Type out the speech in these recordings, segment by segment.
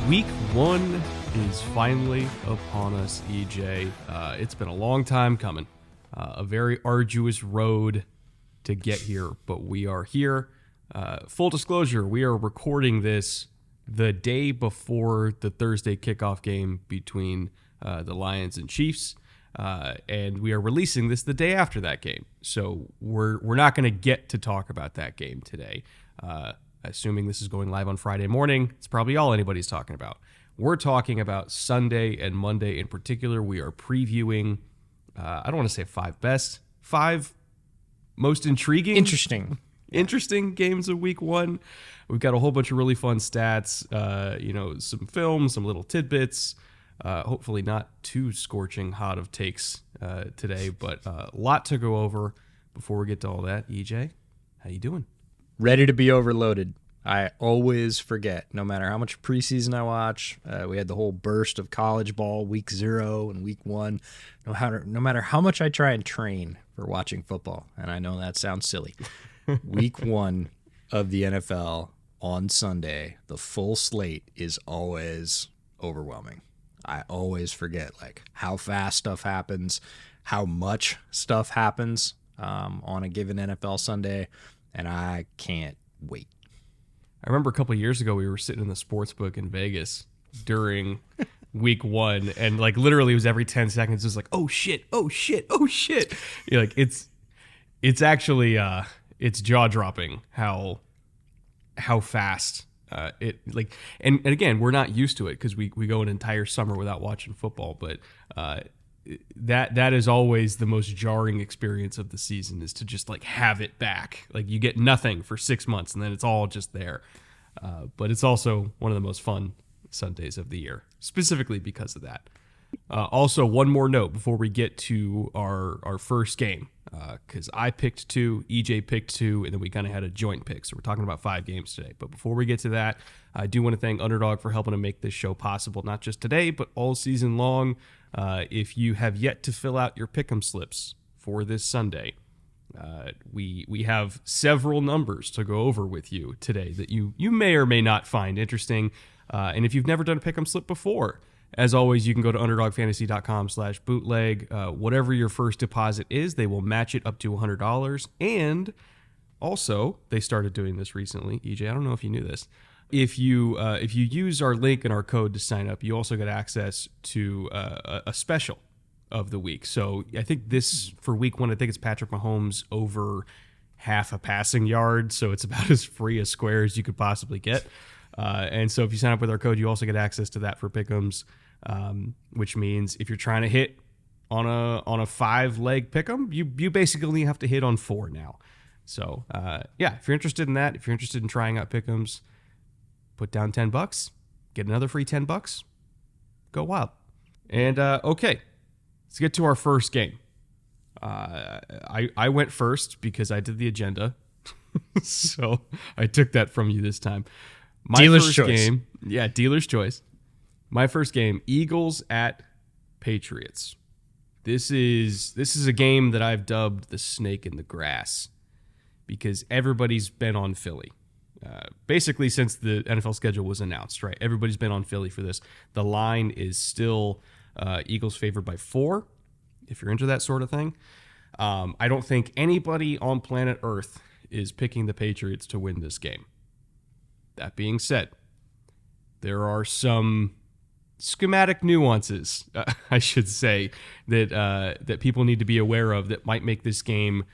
Week one is finally upon us, EJ. It's been a long time coming. A very arduous road to get here, but we are here. Full disclosure, we are recording this the day before the Thursday kickoff game between the Lions and Chiefs, and we are releasing this the day after that game. So we're not going to get to talk about that game today. Assuming this is going live on Friday morning, it's probably all anybody's talking about. We're talking about Sunday and Monday in particular. We are previewing, I don't want to say five most intriguing. Interesting games of week one. We've got a whole bunch of really fun stats, some film, some little tidbits. Hopefully not too scorching hot of takes today, but a lot to go over before we get to all that. EJ, how you doing? Ready to be overloaded. I always forget, no matter how much preseason I watch. We had the whole burst of college ball, week 0 and week 1. No matter how much I try and train for watching football, and I know that sounds silly, week 1 of the NFL on Sunday, the full slate is always overwhelming. I always forget how fast stuff happens, how much stuff happens on a given NFL Sunday. And I can't wait. I remember a couple of years ago, we were sitting in the sports book in Vegas during week 1, and literally it was every 10 seconds. It was like, oh shit. It's actually it's jaw dropping how fast and again, we're not used to it because we go an entire summer without watching football, but that is always the most jarring experience of the season, is to just have it back. You get nothing for 6 months and then it's all just there. But it's also one of the most fun Sundays of the year, specifically because of that. Also, one more note before we get to our first game, because I picked 2, EJ picked 2, and then we kind of had a joint pick. So we're talking about 5 games today. But before we get to that, I do want to thank Underdog for helping to make this show possible, not just today, but all season long. If you have yet to fill out your pick'em slips for this Sunday, we have several numbers to go over with you today that you may or may not find interesting. And if you've never done a pick'em slip before, as always, you can go to underdogfantasy.com/bootleg. Whatever your first deposit is, they will match it up to $100. And also, they started doing this recently. EJ, I don't know if you knew this. If you use our link and our code to sign up, you also get access to a special of the week. So I think this, for week 1, I think it's Patrick Mahomes over half a passing yard. So it's about as free a square as you could possibly get. And so if you sign up with our code, you also get access to that for pick'ems, which means if you're trying to hit on a 5-leg pick'em, you basically have to hit on 4 now. So if you're interested in that, if you're interested in trying out pick'ems, put down $10, get another free $10, go wild. And okay, let's get to our first game. I went first because I did the agenda, so I took that from you this time. Dealer's choice. Dealer's choice. My first game, Eagles at Patriots. This is a game that I've dubbed the snake in the grass because everybody's been on Philly. Basically, since the NFL schedule was announced, right? Everybody's been on Philly for this. The line is still Eagles favored by 4, if you're into that sort of thing. I don't think anybody on planet Earth is picking the Patriots to win this game. That being said, there are some schematic nuances, I should say, that people need to be aware of that might make this game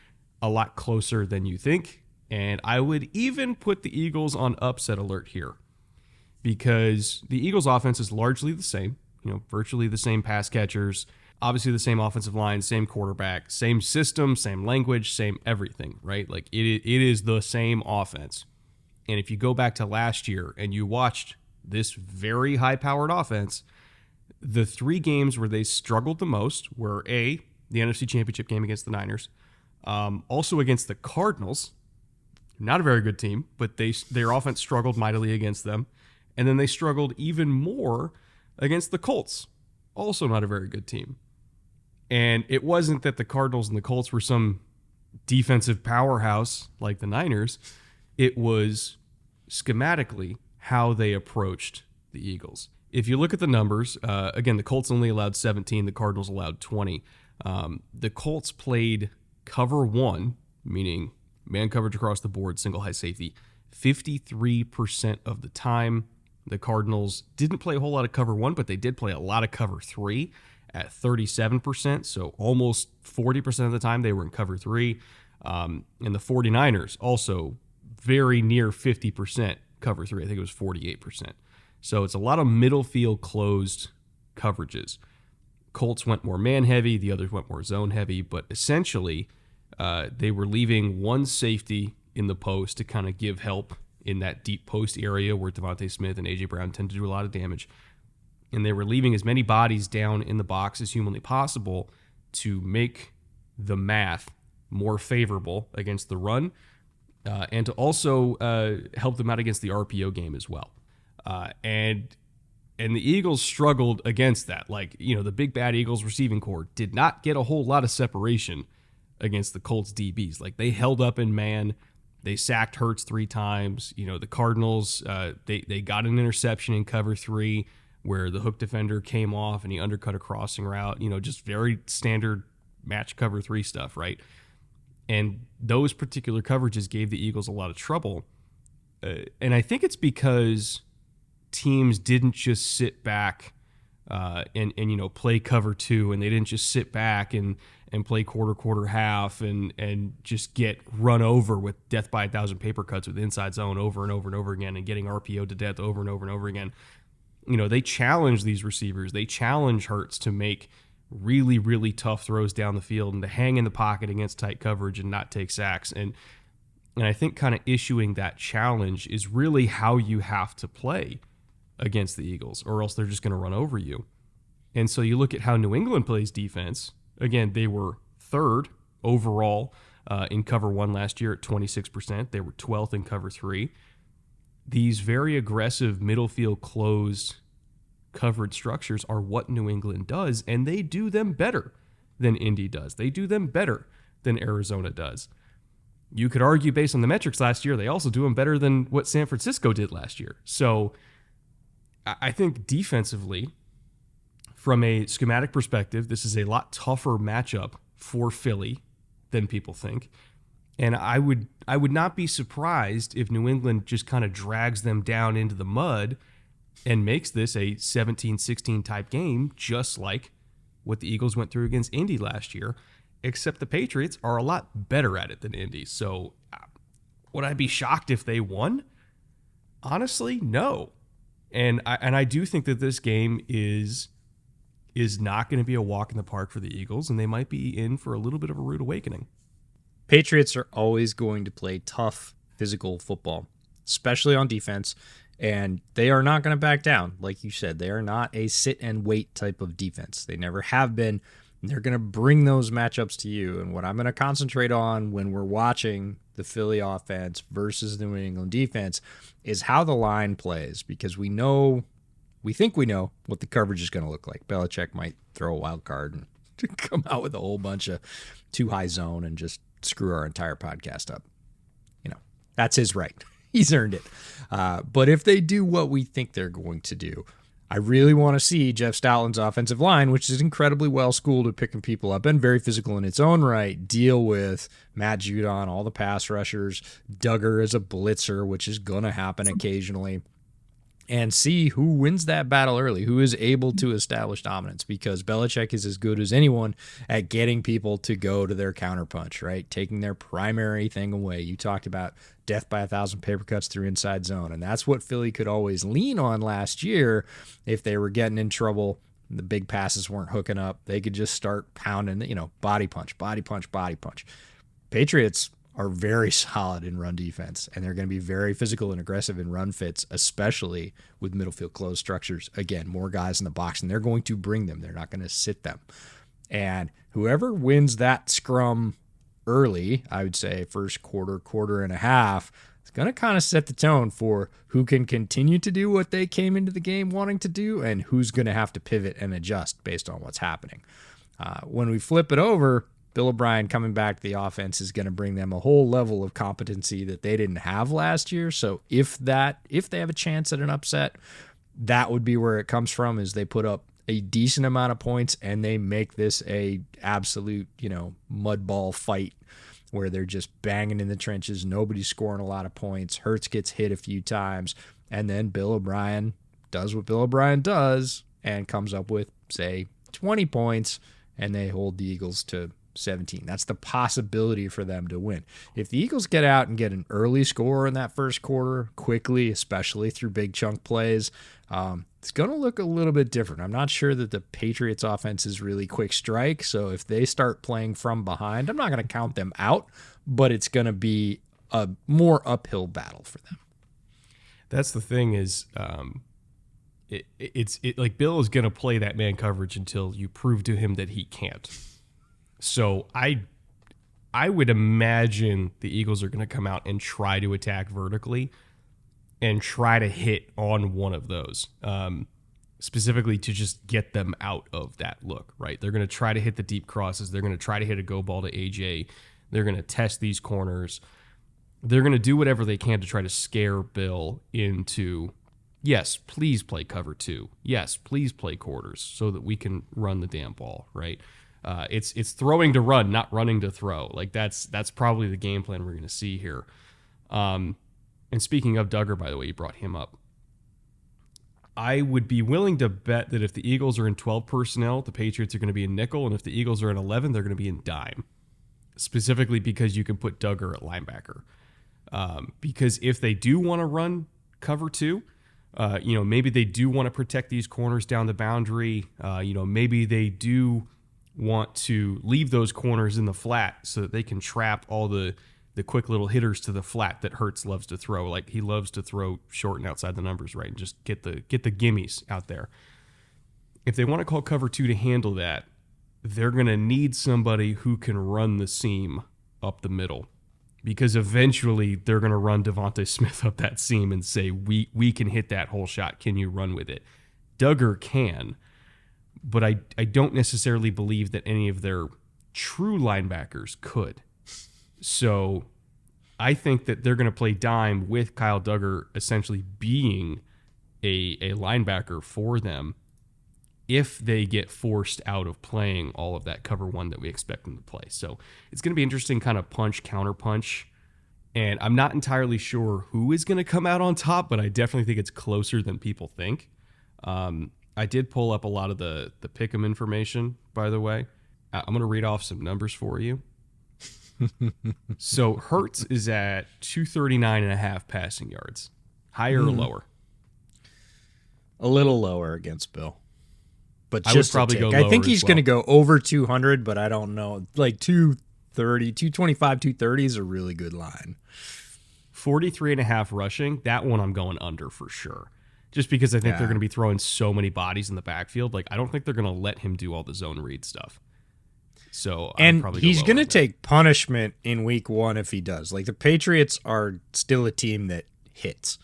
a lot closer than you think. And I would even put the Eagles on upset alert here because the Eagles offense is largely the same, virtually the same pass catchers, obviously the same offensive line, same quarterback, same system, same language, same everything, right? It is the same offense. And if you go back to last year and you watched this very high-powered offense, the 3 games where they struggled the most were the NFC Championship game against the Niners, also against the Cardinals. Not a very good team, but their offense struggled mightily against them. And then they struggled even more against the Colts. Also not a very good team. And it wasn't that the Cardinals and the Colts were some defensive powerhouse like the Niners. It was schematically how they approached the Eagles. If you look at the numbers, again, the Colts only allowed 17, the Cardinals allowed 20. The Colts played cover one, meaning man coverage across the board, single high safety, 53% of the time. The Cardinals didn't play a whole lot of cover one, but they did play a lot of cover three at 37%. So almost 40% of the time they were in cover three. And the 49ers also very near 50% cover three. I think it was 48%. So it's a lot of middle field closed coverages. Colts went more man heavy, the others went more zone heavy, but essentially they were leaving one safety in the post to kind of give help in that deep post area where Devontae Smith and A.J. Brown tend to do a lot of damage. And they were leaving as many bodies down in the box as humanly possible to make the math more favorable against the run and to also help them out against the RPO game as well. And the Eagles struggled against that. Like, the big bad Eagles receiving corps did not get a whole lot of separation against the Colts DBs. Like, they held up in man. They sacked Hurts 3 times. The Cardinals, they got an interception in cover 3 where the hook defender came off and he undercut a crossing route. Just very standard match cover 3 stuff, right? And those particular coverages gave the Eagles a lot of trouble. And I think it's because teams didn't just sit back and play cover 2, and they didn't just sit back and play quarter half and just get run over with death by 1,000 paper cuts with inside zone over and over and over again and getting RPO to death over and over and over again. They challenge these receivers. They challenge Hurts to make really, really tough throws down the field and to hang in the pocket against tight coverage and not take sacks. And I think kind of issuing that challenge is really how you have to play against the Eagles, or else they're just going to run over you. And so you look at how New England plays defense. Again, they were 3rd overall in cover 1 last year at 26%. They were 12th in cover 3. These very aggressive middle field closed coverage structures are what New England does, and they do them better than Indy does. They do them better than Arizona does. You could argue based on the metrics last year, they also do them better than what San Francisco did last year. So I think defensively, from a schematic perspective, this is a lot tougher matchup for Philly than people think. And I would not be surprised if New England just kind of drags them down into the mud and makes this a 17-16 type game, just like what the Eagles went through against Indy last year, except the Patriots are a lot better at it than Indy. So would I be shocked if they won? Honestly, no. And I do think that this game is not going to be a walk in the park for the Eagles, and they might be in for a little bit of a rude awakening. Patriots are always going to play tough, physical football, especially on defense, and they are not going to back down. Like you said, they are not a sit-and-wait type of defense. They never have been. They're going to bring those matchups to you, and what I'm going to concentrate on when we're watching the Philly offense versus the New England defense is how the line plays, because we think we know what the coverage is going to look like. Belichick might throw a wild card and come out with a whole bunch of too high zone and just screw our entire podcast up. That's his right. He's earned it. But if they do what we think they're going to do, I really want to see Jeff Stoutland's offensive line, which is incredibly well-schooled at picking people up and very physical in its own right, deal with Matt Judon, all the pass rushers, Duggar as a blitzer, which is going to happen occasionally, and see who wins that battle early, who is able to establish dominance, because Belichick is as good as anyone at getting people to go to their counterpunch, right? Taking their primary thing away. You talked about death by 1,000 paper cuts through inside zone, and that's what Philly could always lean on last year if they were getting in trouble. The big passes weren't hooking up. They could just start pounding, body punch, body punch, body punch. Patriots are very solid in run defense, and they're going to be very physical and aggressive in run fits, especially with middle field closed structures. Again, more guys in the box, and they're going to bring them. They're not going to sit them. And whoever wins that scrum early, I would say first quarter and a half, it's going to kind of set the tone for who can continue to do what they came into the game wanting to do and who's going to have to pivot and adjust based on what's happening. When we flip it over, Bill O'Brien coming back to the offense is going to bring them a whole level of competency that they didn't have last year. So if they have a chance at an upset, that would be where it comes from, is they put up a decent amount of points and they make this a absolute, mud ball fight where they're just banging in the trenches. Nobody's scoring a lot of points. Hurts gets hit a few times. And then Bill O'Brien does what Bill O'Brien does and comes up with, say, 20 points, and they hold the Eagles to 17. That's the possibility for them to win. If the Eagles get out and get an early score in that first quarter quickly, especially through big chunk plays, it's going to look a little bit different. I'm not sure that the Patriots offense is really quick strike. So if they start playing from behind, I'm not going to count them out, but it's going to be a more uphill battle for them. That's the thing is, like Bill is going to play that man coverage until you prove to him that he can't. So I would imagine the Eagles are going to come out and try to attack vertically and try to hit on one of those, specifically to just get them out of that look, right? They're going to try to hit the deep crosses. They're going to try to hit a go ball to AJ. They're going to test these corners. They're going to do whatever they can to try to scare Bill into, yes, please play cover 2. Yes, please play quarters so that we can run the damn ball, right? It's throwing to run, not running to throw. Like that's probably the game plan we're going to see here. And speaking of Duggar, by the way, you brought him up. I would be willing to bet that if the Eagles are in 12 personnel, the Patriots are going to be in nickel, and if the Eagles are in 11, they're going to be in dime. Specifically because you can put Duggar at linebacker. Because if they do want to run cover 2, maybe they do want to protect these corners down the boundary. Maybe they do want to leave those corners in the flat so that they can trap all the quick little hitters to the flat that Hurts loves to throw. Like he loves to throw short and outside the numbers, right? And just get the gimmies out there. If they want to call cover 2 to handle that, they're going to need somebody who can run the seam up the middle, because eventually they're going to run Devontae Smith up that seam and say, we can hit that whole shot. Can you run with it? Duggar can, but I don't necessarily believe that any of their true linebackers could. So I think that they're going to play dime with Kyle Duggar essentially being a linebacker for them if they get forced out of playing all of that cover 1 that we expect them to play. So it's going to be interesting, kind of punch, counter punch. And I'm not entirely sure who is going to come out on top, but I definitely think it's closer than people think. I did pull up a lot of the pick'em information, by the way. I'm going to read off some numbers for you. So Hurts is at 239.5 passing yards. Higher or lower? A little lower against Bill. But I just would probably go lower. I think he's as well. going to go over 200, but I don't know. Like 230, 225, 230 is a really good line. 43.5 rushing. That one I'm going under for sure. Just because I think they're going to be throwing so many bodies in the backfield. Like I don't think they're going to let him do all the zone read stuff. So and he's going to take punishment in week 1 if he does. Like the Patriots are still a team that hits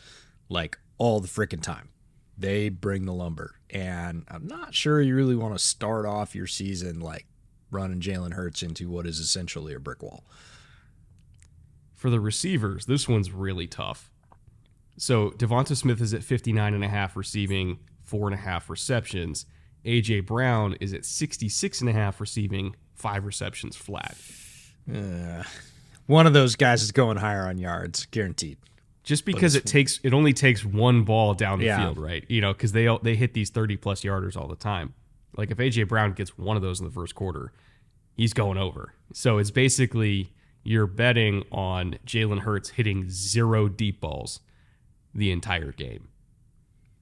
like all the freaking time. They bring the lumber. And I'm not sure you really want to start off your season like running Jalen Hurts into what is essentially a brick wall. For the receivers, this one's really tough. So Devonta Smith is at 59.5 receiving, 4.5 receptions. A.J. Brown is at 66.5 receiving, 5 receptions flat. One of those guys is going higher on yards, guaranteed. Just because it only takes one ball down the field, right? Because they hit these 30-plus yarders all the time. Like if A.J. Brown gets one of those in the first quarter, he's going over. So it's basically you're betting on Jalen Hurts hitting 0 deep balls the entire game.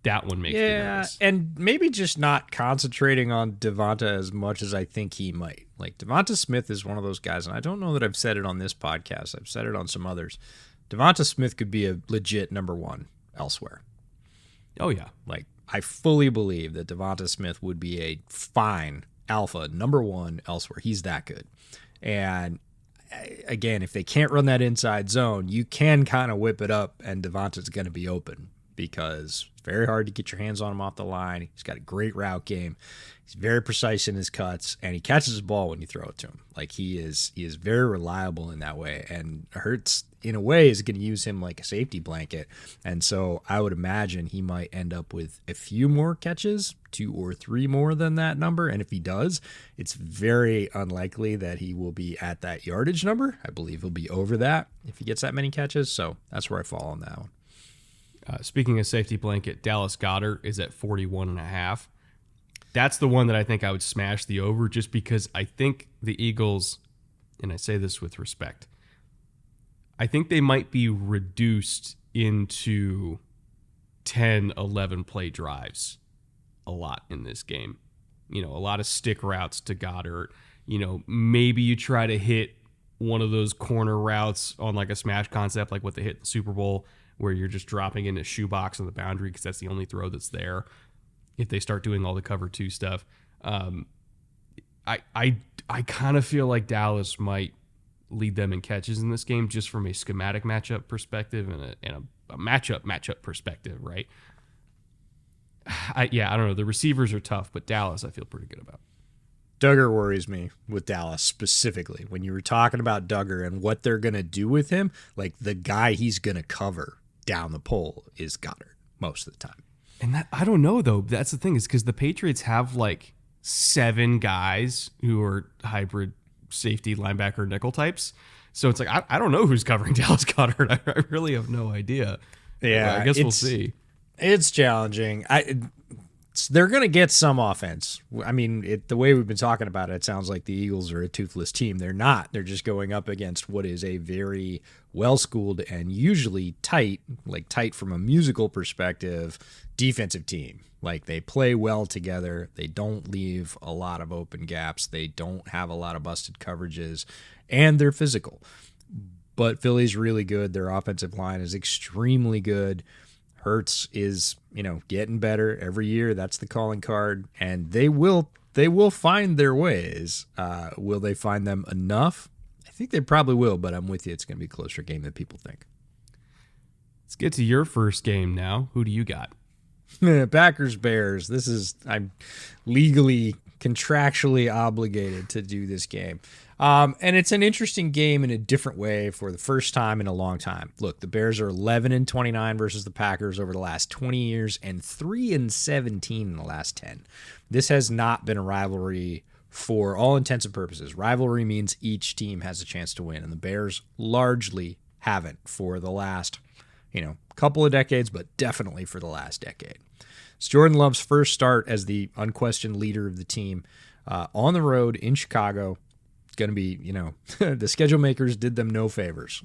That one makes me nervous. And maybe just not concentrating on Devonta as much as I think he might. Like Devonta Smith is one of those guys, and I don't know that I've said it on this podcast. I've said it on some others. Devonta Smith could be a legit number 1 elsewhere. Oh, yeah. Like, I fully believe that Devonta Smith would be a fine alpha number 1 elsewhere. He's that good. And again, if they can't run that inside zone, you can kind of whip it up and Devonta's going to be open. because it's very hard to get your hands on him off the line. He's got a great route game. He's very precise in his cuts, and he catches the ball when you throw it to him. Like, he is very reliable in that way. And Hurts, in a way, is going to use him like a safety blanket. And so I would imagine he might end up with a few more catches, 2 or 3 more than that number. And if he does, it's very unlikely that he will be at that yardage number. I believe he'll be over that if he gets that many catches. So that's where I fall on that one. Speaking of safety blanket, Dallas Goedert is at 41.5. That's the one that I think I would smash the over, just because I think the Eagles, and I say this with respect, I think they might be reduced into 10, 11 play drives a lot in this game. A lot of stick routes to Goddard. Maybe you try to hit one of those corner routes on like a smash concept, like what they hit in the Super Bowl, where you're just dropping in a shoebox on the boundary because that's the only throw that's there. If they start doing all the cover 2 stuff, I kind of feel like Dallas might lead them in catches in this game, just from a schematic matchup perspective and a matchup perspective, right? I don't know. The receivers are tough, but Dallas I feel pretty good about. Duggar worries me with Dallas specifically. When you were talking about Duggar and what they're going to do with him, like, the guy he's going to cover down the pole is Goddard most of the time. And that, I don't know, though. That's the thing, is because the Patriots have like 7 guys who are hybrid safety, linebacker, nickel types. So it's like, I don't know who's covering Dallas Goedert. I really have no idea. Yeah, I guess we'll see. It's challenging. They're going to get some offense. I mean, the way we've been talking about it, it sounds like the Eagles are a toothless team. They're not. They're just going up against what is a very well-schooled and usually tight from a musical perspective, defensive team. Like, they play well together. They don't leave a lot of open gaps. They don't have a lot of busted coverages, and they're physical. But Philly's really good. Their offensive line is extremely good. Hurts is, getting better every year. That's the calling card, and they will find their ways. Will they find them enough? I think they probably will, but I'm with you. It's going to be a closer game than people think. Let's get to your first game now. Who do you got? Packers Bears. I'm legally, contractually obligated to do this game. And it's an interesting game in a different way for the first time in a long time. Look, the Bears are 11-29 versus the Packers over the last 20 years and 3-17 in the last 10. This has not been a rivalry for all intents and purposes. Rivalry means each team has a chance to win, and the Bears largely haven't for the last, couple of decades, but definitely for the last decade. It's Jordan Love's first start as the unquestioned leader of the team on the road in Chicago. It's going to be, the schedule makers did them no favors.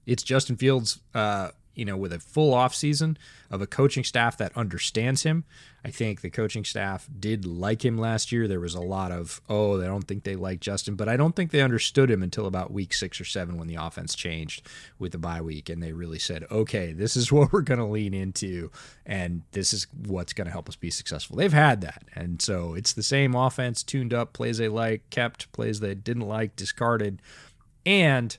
It's Justin Fields, with a full offseason of a coaching staff that understands him. I think the coaching staff did like him last year. There was a lot of, they don't think they like Justin, but I don't think they understood him until about week 6 or 7 when the offense changed with the bye week, and they really said, okay, this is what we're going to lean into, and this is what's going to help us be successful. They've had that, and so it's the same offense, tuned up, plays they like, kept, plays they didn't like, discarded, and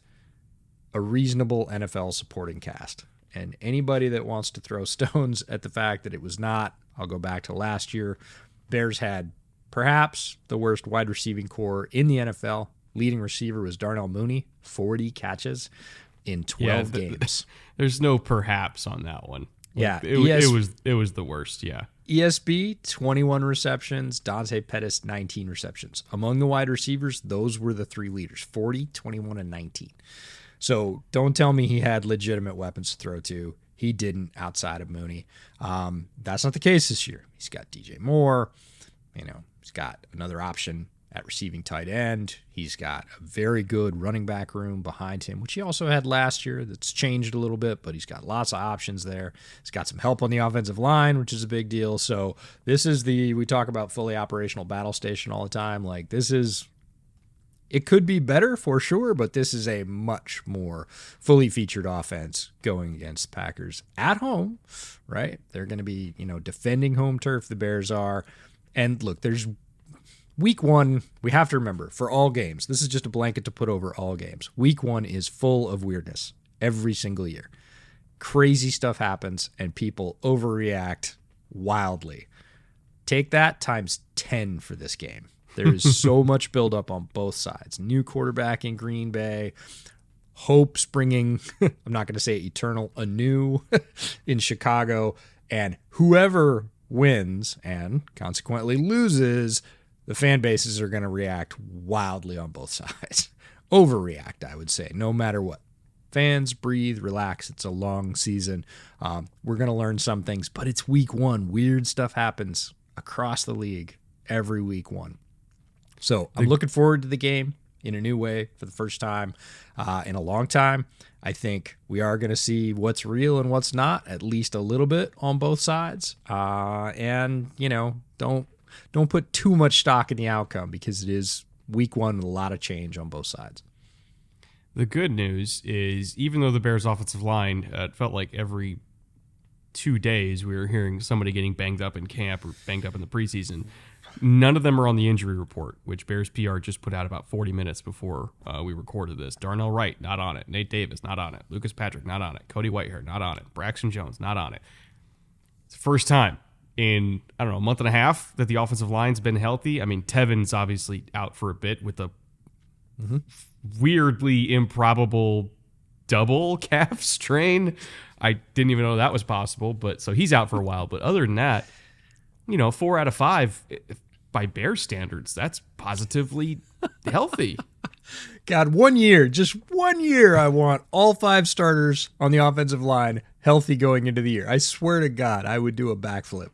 a reasonable NFL supporting cast. And anybody that wants to throw stones at the fact that it was not, I'll go back to last year. Bears had perhaps the worst wide receiving core in the NFL. Leading receiver was Darnell Mooney, 40 catches in 12 games. There's no perhaps on that one. Yeah, it was the worst. Yeah. ESB, 21 receptions. Dante Pettis, 19 receptions. Among the wide receivers, those were the 3 leaders, 40, 21, and 19. So don't tell me he had legitimate weapons to throw to. He didn't outside of Mooney. That's not the case this year. He's got DJ Moore. He's got another option at receiving tight end. He's got a very good running back room behind him, which he also had last year. That's changed a little bit, but he's got lots of options there. He's got some help on the offensive line, which is a big deal. So this is we talk about fully operational battle station all the time. Like, it could be better for sure, but this is a much more fully featured offense going against the Packers at home, right? They're going to be, defending home turf, the Bears are. And look, there's week 1, we have to remember, for all games, this is just a blanket to put over all games. Week 1 is full of weirdness every single year. crazy stuff happens and people overreact wildly. Take that times 10 for this game. There is so much buildup on both sides. New quarterback in Green Bay, hope springing, I'm not going to say eternal, anew in Chicago, and whoever wins and consequently loses, the fan bases are going to react wildly on both sides. Overreact, I would say, no matter what. Fans, breathe, relax. It's a long season. We're going to learn some things, but it's week one. Weird stuff happens across the league every week one. So I'm looking forward to the game in a new way for the first time in a long time. I think we are going to see what's real and what's not, at least a little bit on both sides. And, don't put too much stock in the outcome because it is week one with a lot of change on both sides. The good news is, even though the Bears' offensive line, it felt like every 2 days we were hearing somebody getting banged up in camp or banged up in the preseason, none of them are on the injury report, which Bears PR just put out about 40 minutes before we recorded this. Darnell Wright, not on it. Nate Davis, not on it. Lucas Patrick, not on it. Cody Whitehair, not on it. Braxton Jones, not on it. It's the first time in, a month and a half that the offensive line's been healthy. I mean, Tevin's obviously out for a bit with a weirdly improbable double calf strain. I didn't even know that was possible, but so he's out for a while. But other than that, 4 out of 5 by Bear standards, that's positively healthy. God, just 1 year, I want all 5 starters on the offensive line healthy going into the year. I swear to God, I would do a backflip.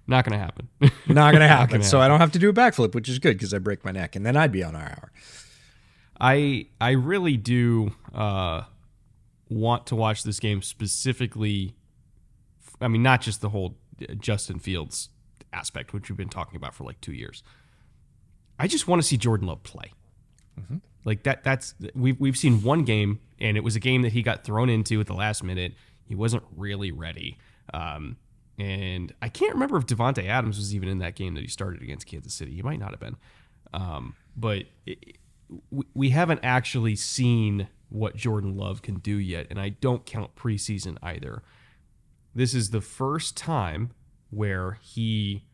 Not going to happen. Not going to happen. So I don't have to do a backflip, which is good because I break my neck, and then I'd be on IR. I really do want to watch this game specifically. I mean, not just the whole Justin Fields aspect, which we've been talking about for like 2 years. I just want to see Jordan Love play. Mm-hmm. Like that's we've seen one game, and it was a game that he got thrown into at the last minute. He wasn't really ready. And I can't remember if Devontae Adams was even in that game that he started against Kansas City. He might not have been. But we haven't actually seen what Jordan Love can do yet, and I don't count preseason either. This is the first time where he,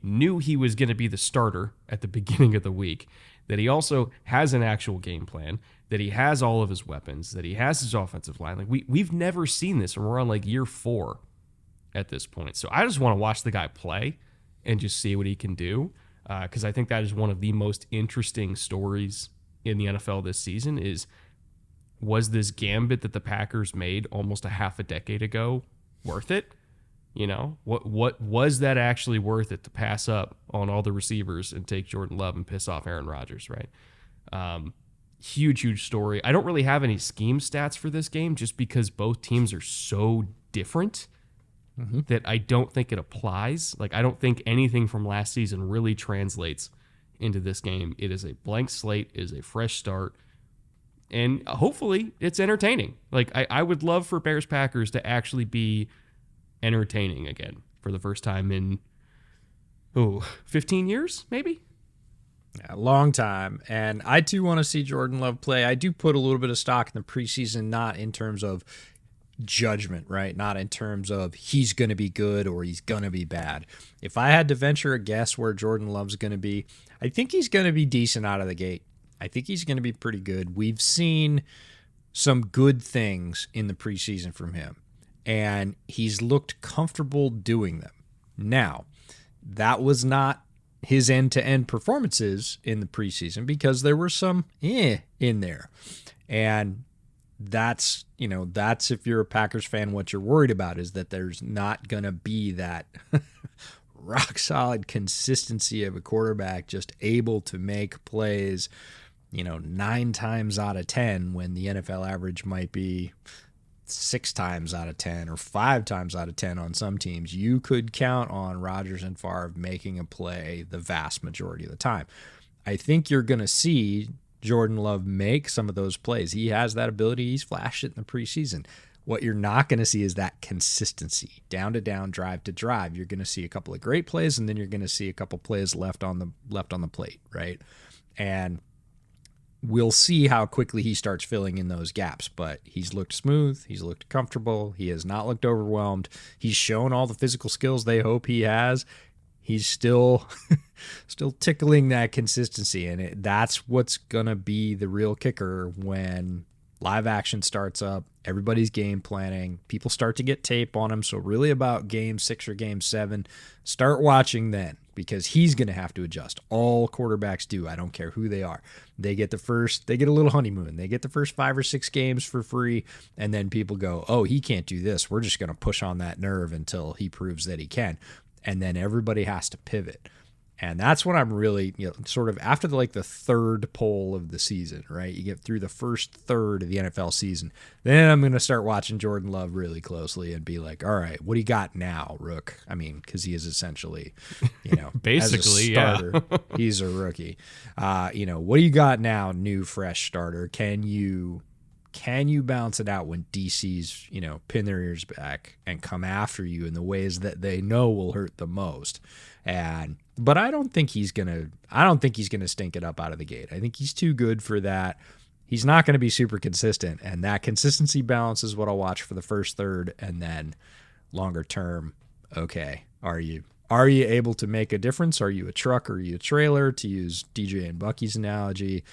knew he was going to be the starter at the beginning of the week, that he also has an actual game plan, that he has all of his weapons, that he has his offensive line. Like we've never seen this, and we're on like year 4 at this point. So I just want to watch the guy play and just see what he can do, because I think that is one of the most interesting stories in the NFL this season was this gambit that the Packers made almost a half a decade ago worth it? What was that actually worth it to pass up on all the receivers and take Jordan Love and piss off Aaron Rodgers, right? Huge story. I don't really have any scheme stats for this game just because both teams are so different that I don't think it applies. Like, I don't think anything from last season really translates into this game. It is a blank slate, it is a fresh start, and hopefully it's entertaining. Like, I would love for Bears Packers to actually be entertaining again for the first time in 15 years, maybe? Yeah, a long time. And I too want to see Jordan Love play. I do put a little bit of stock in the preseason, not in terms of judgment, right? Not in terms of he's going to be good or he's going to be bad. If I had to venture a guess where Jordan Love's going to be, I think he's going to be decent out of the gate. I think he's going to be pretty good. We've seen some good things in the preseason from him, and he's looked comfortable doing them. Now, that was not his end-to-end performances in the preseason because there were some in there. And that's if you're a Packers fan, what you're worried about is that there's not going to be that rock solid consistency of a quarterback just able to make plays, 9 times out of 10 when the NFL average might be 6 times out of 10 or 5 times out of 10 on some teams. You could count on Rodgers and Favre making a play the vast majority of the time. I think you're going to see Jordan Love make some of those plays. He has that ability. He's flashed it in the preseason. What you're not going to see is that consistency, down to down, drive to drive. You're going to see a couple of great plays, and then you're going to see a couple plays left on the plate, right? And we'll see how quickly he starts filling in those gaps. But he's looked smooth. He's looked comfortable. He has not looked overwhelmed. He's shown all the physical skills they hope he has. He's still tickling that consistency, and that's what's gonna be the real kicker when live action starts up. Everybody's game planning. People start to get tape on him. So really about game 6 or game 7, start watching then, because he's going to have to adjust. All quarterbacks do. I don't care who they are. They get a little honeymoon. They get the first 5 or 6 games for free. And then people go, oh, he can't do this. We're just going to push on that nerve until he proves that he can. And then everybody has to pivot. And that's when I'm really, sort of after the third poll of the season, right? You get through the first third of the NFL season. Then I'm going to start watching Jordan Love really closely and be like, all right, what do you got now, Rook? I mean, because he is essentially, basically, as a starter, he's a rookie. What do you got now, new, fresh starter? Can you bounce it out when DC's, pin their ears back and come after you in the ways that they know will hurt the most? But I don't think he's gonna stink it up out of the gate. I think he's too good for that. He's not going to be super consistent, and that consistency balance is what I'll watch for the first third, and then longer term. Okay, are you able to make a difference? Are you a truck? Are you a trailer? To use DJ and Bucky's analogy,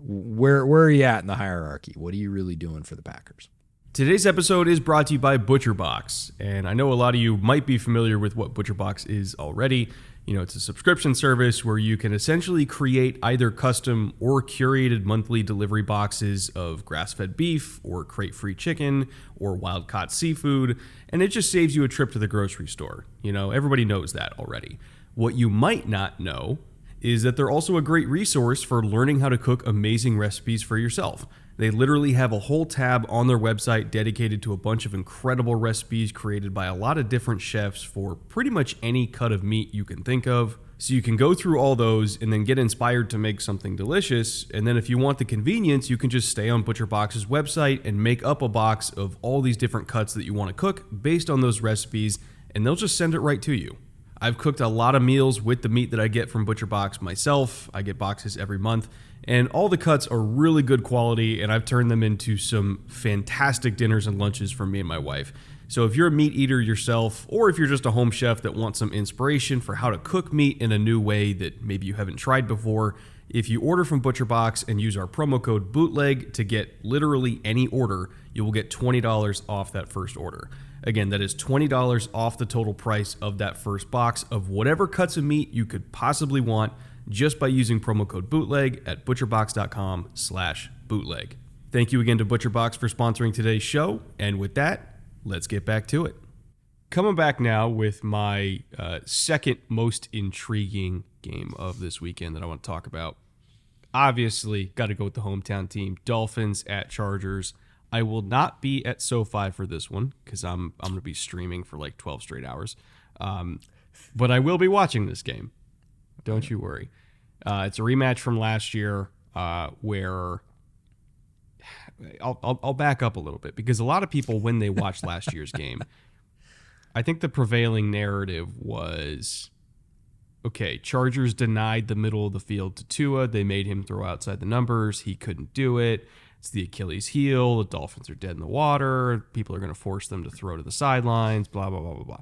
where are you at in the hierarchy? What are you really doing for the Packers? Today's episode is brought to you by ButcherBox, and I know a lot of you might be familiar with what ButcherBox is already. It's a subscription service where you can essentially create either custom or curated monthly delivery boxes of grass-fed beef or crate-free chicken or wild-caught seafood, and it just saves you a trip to the grocery store. Everybody knows that already. What you might not know is that they're also a great resource for learning how to cook amazing recipes for yourself. They literally have a whole tab on their website dedicated to a bunch of incredible recipes created by a lot of different chefs for pretty much any cut of meat you can think of. So you can go through all those and then get inspired to make something delicious. And then if you want the convenience, you can just stay on ButcherBox's website and make up a box of all these different cuts that you want to cook based on those recipes, and they'll just send it right to you. I've cooked a lot of meals with the meat that I get from ButcherBox myself. I get boxes every month, and all the cuts are really good quality, and I've turned them into some fantastic dinners and lunches for me and my wife. So if you're a meat eater yourself, or if you're just a home chef that wants some inspiration for how to cook meat in a new way that maybe you haven't tried before, if you order from ButcherBox and use our promo code BOOTLEG to get literally any order, you will get $20 off that first order. Again, that is $20 off the total price of that first box of whatever cuts of meat you could possibly want just by using promo code BOOTLEG at butcherbox.com/bootleg. Thank you again to ButcherBox for sponsoring today's show. And with that, let's get back to it. Coming back now with my second most intriguing game of this weekend that I want to talk about. Obviously, got to go with the hometown team, Dolphins at Chargers. I will not be at SoFi for this one because I'm going to be streaming for like 12 straight hours. But I will be watching this game. Don't you worry. It's a rematch from last year where I'll back up a little bit because a lot of people, when they watched last year's game, I think the prevailing narrative was, okay, Chargers denied the middle of the field to Tua. They made him throw outside the numbers. He couldn't do it. It's the Achilles heel. The Dolphins are dead in the water. People are going to force them to throw to the sidelines, blah, blah, blah, blah, blah.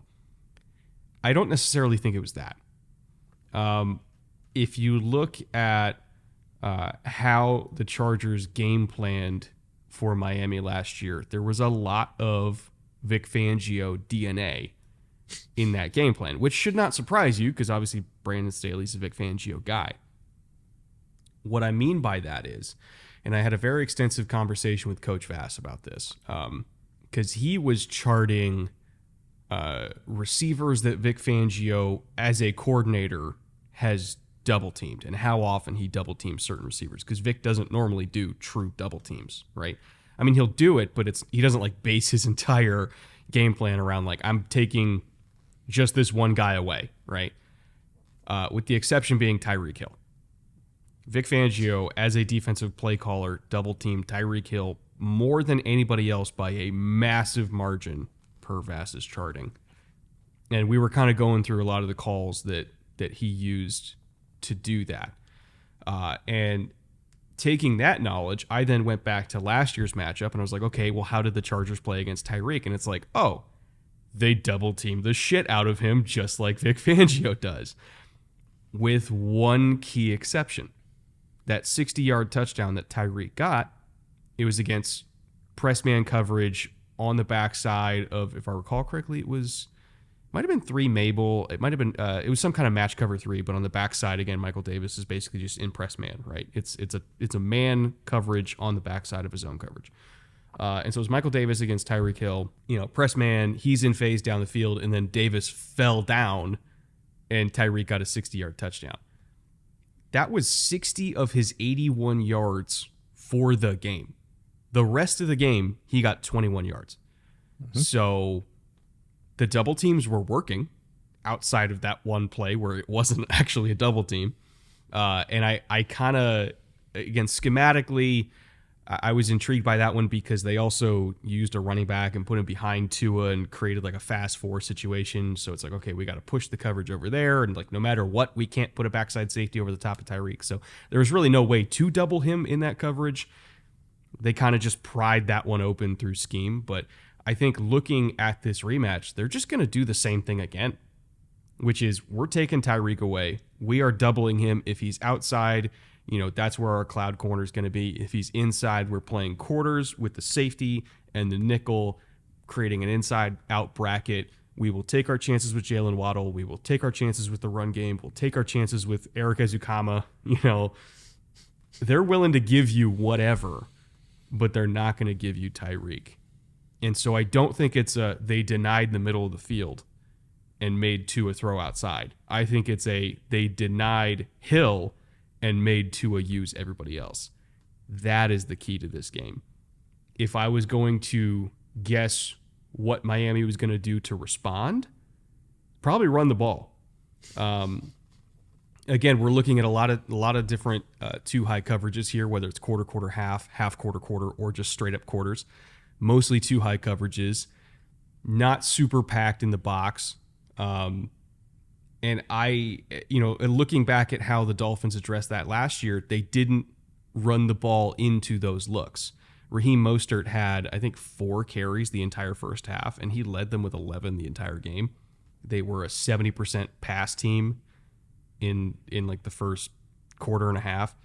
I don't necessarily think it was that. If you look at how the Chargers game planned for Miami last year, there was a lot of Vic Fangio DNA in that game plan, which should not surprise you because obviously Brandon Staley's a Vic Fangio guy. What I mean by that is, and I had a very extensive conversation with Coach Vass about this, because he was charting receivers that Vic Fangio, as a coordinator, has double teamed and how often he double teams certain receivers. Because Vic doesn't normally do true double teams, right? I mean, he'll do it, but he doesn't like base his entire game plan around like I'm taking just this one guy away, right? With the exception being Tyreek Hill. Vic Fangio, as a defensive play caller, double-teamed Tyreek Hill more than anybody else by a massive margin per Vass's charting. And we were kind of going through a lot of the calls that he used to do that. And taking that knowledge, I then went back to last year's matchup and I was like, okay, well, how did the Chargers play against Tyreek? And it's like, oh, they double teamed the shit out of him just like Vic Fangio does, with one key exception. That 60-yard touchdown that Tyreek got, it was against press man coverage on the backside of, if I recall correctly, might have been 3 Mabel. It might have been, it was some kind of match cover 3, but on the backside, again, Michael Davis is basically just in press man, right? It's a man coverage on the backside of his own coverage. And so it was Michael Davis against Tyreek Hill, press man, he's in phase down the field, and then Davis fell down and Tyreek got a 60-yard touchdown. That was 60 of his 81 yards for the game. The rest of the game, he got 21 yards. Mm-hmm. So the double teams were working outside of that one play where it wasn't actually a double team. And I kind of, again, schematically, I was intrigued by that one because they also used a running back and put him behind Tua and created like a fast 4 situation. So it's like, okay, we got to push the coverage over there. And like, no matter what, we can't put a backside safety over the top of Tyreek. So there was really no way to double him in that coverage. They kind of just pried that one open through scheme. But I think looking at this rematch, they're just going to do the same thing again, which is we're taking Tyreek away. We are doubling him if he's outside. That's where our cloud corner is going to be. If he's inside, we're playing quarters with the safety and the nickel, creating an inside-out bracket. We will take our chances with Jalen Waddle. We will take our chances with the run game. We'll take our chances with Eric Ezukama. They're willing to give you whatever, but they're not going to give you Tyreek. And so I don't think it's they denied the middle of the field and made Tua throw outside. I think it's they denied Hill and made Tua use everybody else. That is the key to this game. If I was going to guess what Miami was going to do to respond, probably run the ball. Again, we're looking at a lot of different too high coverages here, whether it's quarter, half quarter, or just straight up quarters. Mostly too high coverages, not super packed in the box. And looking back at how the Dolphins addressed that last year, they didn't run the ball into those looks. Raheem Mostert had, I think, 4 carries the entire first half, and he led them with 11 the entire game. They were a 70% pass team in like the first quarter and a half,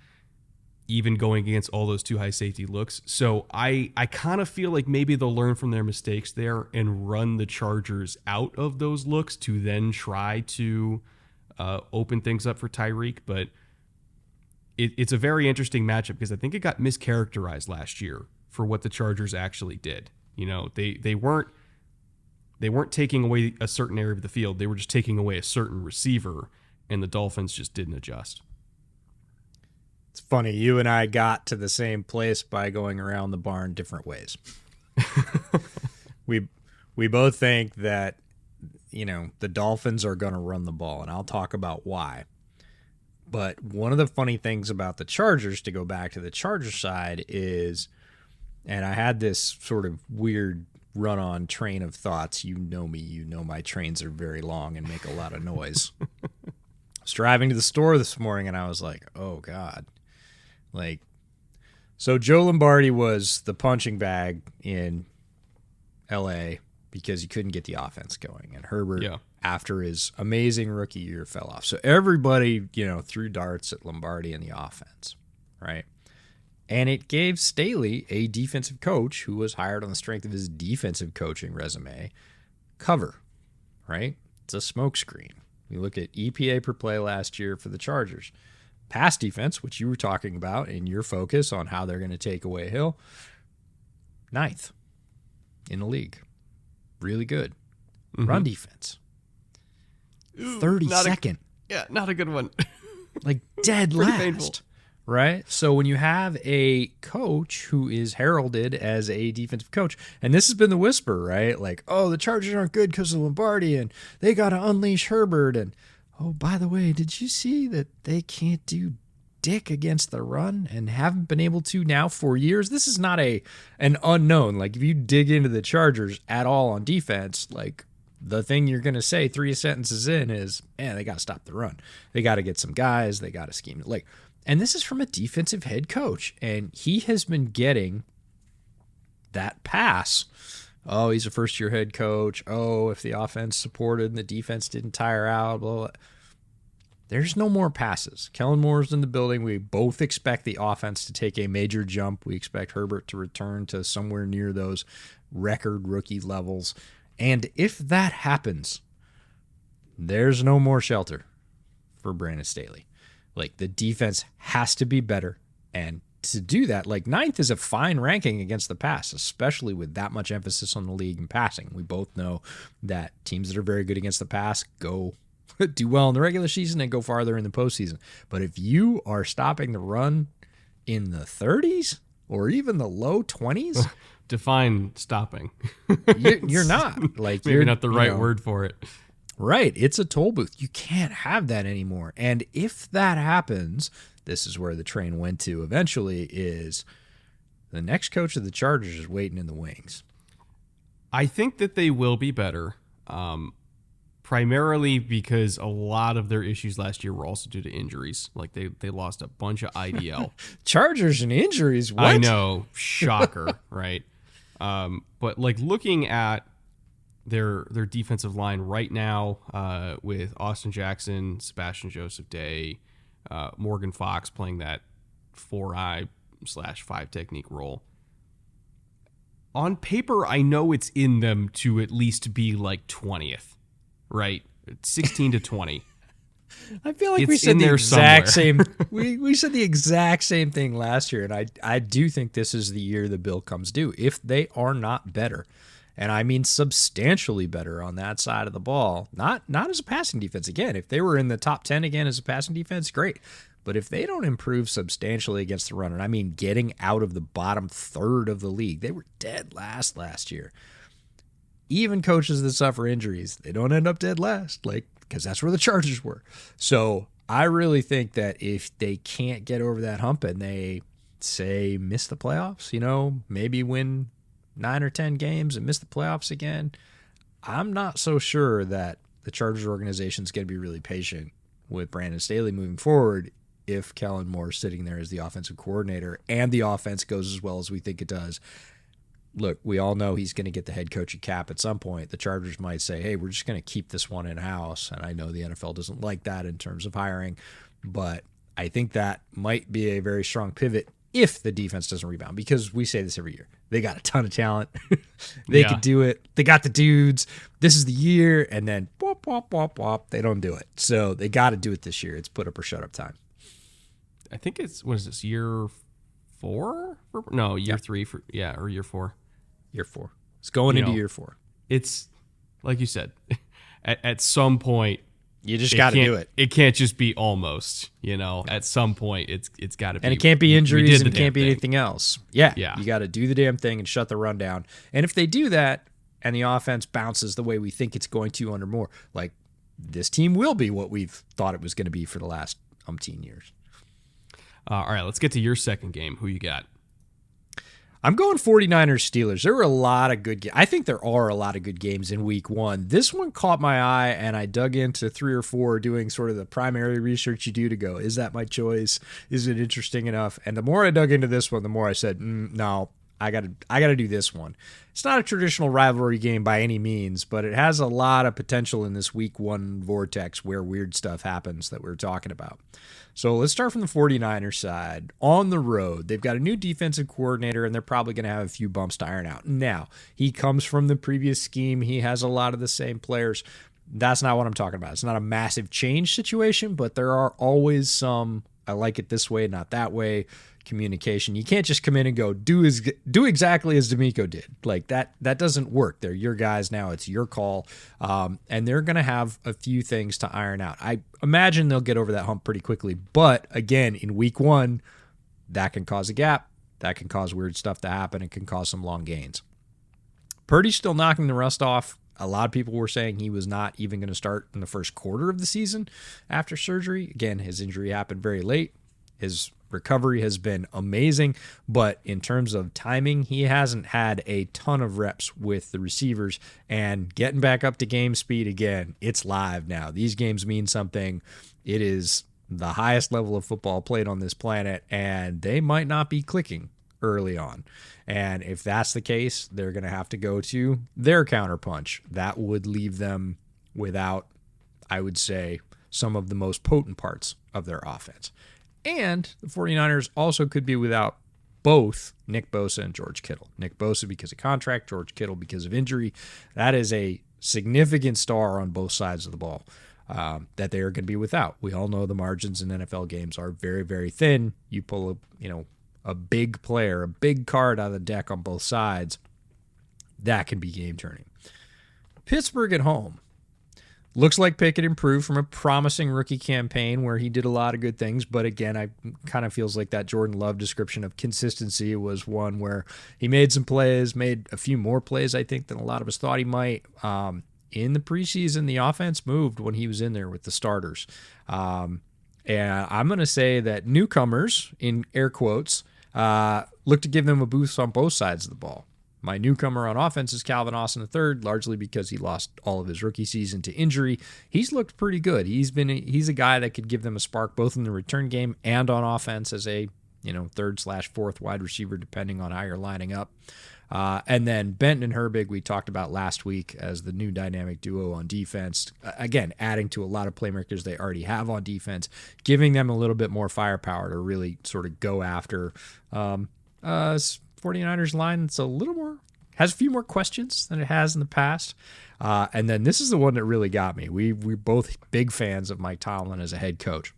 even going against all those too high safety looks. So I kind of feel like maybe they'll learn from their mistakes there and run the Chargers out of those looks to then try to open things up for Tyreek. But it's a very interesting matchup because I think it got mischaracterized last year for what the Chargers actually did. They weren't taking away a certain area of the field. They were just taking away a certain receiver, and the Dolphins just didn't adjust. It's funny, you and I got to the same place by going around the barn different ways. We both think that, the Dolphins are going to run the ball, and I'll talk about why. But one of the funny things about the Chargers, to go back to the Chargers side, is, and I had this sort of weird run-on train of thoughts. You know me, my trains are very long and make a lot of noise. I was driving to the store this morning, and I was like, oh, God. So Joe Lombardi was the punching bag in L.A. because he couldn't get the offense going. And Herbert, after his amazing rookie year, fell off. So everybody, threw darts at Lombardi and the offense, right? And it gave Staley, a defensive coach who was hired on the strength of his defensive coaching resume, cover, right? It's a smokescreen. We look at EPA per play last year for the Chargers. Pass defense, which you were talking about in your focus on how they're going to take away Hill, 9th in the league. Really good. Mm-hmm. Run defense, 32nd. Not a good one. Dead last. Painful. Right? So when you have a coach who is heralded as a defensive coach, and this has been the whisper, right? The Chargers aren't good because of Lombardi, and they got to unleash Herbert, and oh, by the way, did you see that they can't do dick against the run and haven't been able to now for years? This is not an unknown. If you dig into the Chargers at all on defense, the thing you're going to say 3 sentences in is, man, they got to stop the run. They got to get some guys. They got to scheme. And this is from a defensive head coach. And he has been getting that pass. Oh, he's a first-year head coach. Oh, if the offense supported and the defense didn't tire out, blah, blah. There's no more passes. Kellen Moore's in the building. We both expect the offense to take a major jump. We expect Herbert to return to somewhere near those record rookie levels. And if that happens, there's no more shelter for Brandon Staley. Like, the defense has to be better. And to do that, like, 9th is a fine ranking against the pass, especially with that much emphasis on the league and passing. We both know that teams that are very good against the pass go do well in the regular season and go farther in the postseason. But if you are stopping the run in the 30s or even the low 20s, define stopping. You're not. Like, maybe you're not the right word for it. Right. It's a toll booth. You can't have that anymore. And if that happens, this is where the train went to eventually, is the next coach of the Chargers is waiting in the wings. I think that they will be better, primarily because a lot of their issues last year were also due to injuries. Like, they lost a bunch of IDL. Chargers and injuries? What? I know. Shocker, right? But, like, looking at their defensive line right now, with Austin Jackson, Sebastian Joseph Day, Morgan Fox playing that 4-eye/5 technique role. On paper, I know it's in them to at least be like 20th, right? 16 to 20. I feel like It's we said in the there exact somewhere. same. We said the exact same thing last year, and I do think this is the year the bill comes due. If they are not better, and I mean substantially better on that side of the ball, not as a passing defense. Again, if they were in the top 10 again as a passing defense, great. But if they don't improve substantially against the run, and I mean getting out of the bottom third of the league, they were dead last year. Even coaches that suffer injuries, they don't end up dead last, like, because that's where the Chargers were. So I really think that if they can't get over that hump and they, say, miss the playoffs, maybe win 9 or 10 games and miss the playoffs again, I'm not so sure that the Chargers organization is going to be really patient with Brandon Staley moving forward if Kellen Moore's sitting there as the offensive coordinator and the offense goes as well as we think it does. Look, we all know he's going to get the head coaching cap at some point. The Chargers might say, hey, we're just going to keep this one in-house. And I know the NFL doesn't like that in terms of hiring, but I think that might be a very strong pivot if the defense doesn't rebound, because we say this every year. They got a ton of talent. They could do it. They got the dudes. This is the year. And then, wop, wop, wop, wop, they don't do it. So they got to do it this year. It's put up or shut up time. I think it's, what is this, year 4? No, year 3 or year 4. Year 4. It's going into year 4. It's, like you said, at some point, you just got to do it. It can't just be almost, At some point, it's got to be. And it can't be injuries and it can't be anything else. Yeah. You got to do the damn thing and shut the run down. And if they do that and the offense bounces the way we think it's going to under Moore, like, this team will be what we've thought it was going to be for the last umpteen years. All right, let's get to your second game. Who you got? I'm going 49ers Steelers. There were a lot of good games. I think there are a lot of good games in week 1. This one caught my eye, and I dug into 3 or 4 doing sort of the primary research you do to go, is that my choice? Is it interesting enough? And the more I dug into this one, the more I said, no, I gotta do this one. It's not a traditional rivalry game by any means, but it has a lot of potential in this week 1 vortex where weird stuff happens that we're talking about. So let's start from the 49ers side. On the road, they've got a new defensive coordinator, and they're probably going to have a few bumps to iron out. Now, he comes from the previous scheme. He has a lot of the same players. That's not what I'm talking about. It's not a massive change situation, but there are always some, I like it this way, not that way, communication. You can't just come in and go, do exactly as D'Amico did. Like, that doesn't work. They're your guys now. It's your call. And they're going to have a few things to iron out. I imagine they'll get over that hump pretty quickly. But again, in week 1, that can cause a gap. That can cause weird stuff to happen. It can cause some long gains. Purdy's still knocking the rust off. A lot of people were saying he was not even going to start in the first quarter of the season after surgery. Again, his injury happened very late. His recovery has been amazing, but in terms of timing, he hasn't had a ton of reps with the receivers, and getting back up to game speed again, it's live now. These games mean something. It is the highest level of football played on this planet, and they might not be clicking early on. And if that's the case, they're going to have to go to their counterpunch. That would leave them without, I would say, some of the most potent parts of their offense. And the 49ers also could be without both Nick Bosa and George Kittle. Nick Bosa because of contract, George Kittle because of injury. That is a significant star on both sides of the ball that they are going to be without. We all know the margins in NFL games are very, very thin. You pull a big player, a big card out of the deck on both sides, that can be game turning. Pittsburgh at home. Looks like Pickett improved from a promising rookie campaign where he did a lot of good things. But again, I kind of feels like that Jordan Love description of consistency was one where he made some plays, made a few more plays, I think, than a lot of us thought he might. In the preseason, the offense moved when he was in there with the starters. And I'm going to say that newcomers, in air quotes, look to give them a boost on both sides of the ball. My newcomer on offense is Calvin Austin III, largely because he lost all of his rookie season to injury. He's looked pretty good. He's a guy that could give them a spark both in the return game and on offense as a third/fourth wide receiver, depending on how you're lining up. And then Benton and Herbig, we talked about last week as the new dynamic duo on defense. Again, adding to a lot of playmakers they already have on defense, giving them a little bit more firepower to really sort of go after 49ers line that's has a few more questions than it has in the past. And then this is the one that really got me. We're both big fans of Mike Tomlin as a head coach.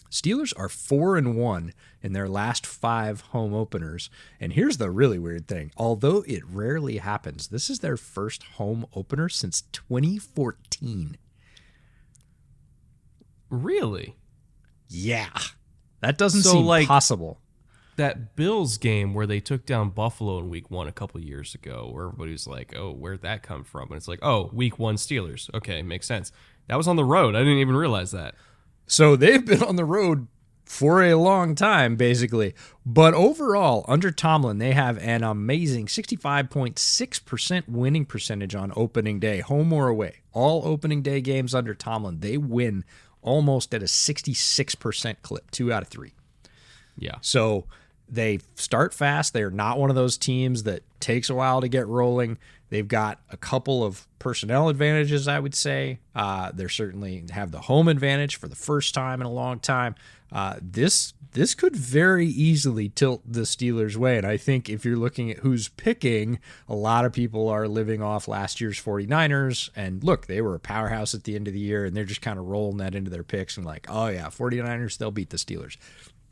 Steelers are 4-1 in their last 5 home openers. And here's the really weird thing. Although it rarely happens, this is their first home opener since 2014. Really? Yeah. That doesn't seem possible. That Bills game where they took down Buffalo in week 1 a couple of years ago, where everybody was like, oh, where'd that come from? And it's like, oh, week 1 Steelers. Okay, makes sense. That was on the road. I didn't even realize that. So they've been on the road for a long time, basically. But overall, under Tomlin, they have an amazing 65.6% winning percentage on opening day, home or away. All opening day games under Tomlin, they win almost at a 66% clip, 2 out of 3. Yeah. So they start fast. They're not one of those teams that takes a while to get rolling. They've got a couple of personnel advantages, I would say. They certainly have the home advantage for the first time in a long time. This could very easily tilt the Steelers' way. And I think if you're looking at who's picking, a lot of people are living off last year's 49ers. And look, they were a powerhouse at the end of the year, and they're just kind of rolling that into their picks and like, oh yeah, 49ers, they'll beat the Steelers.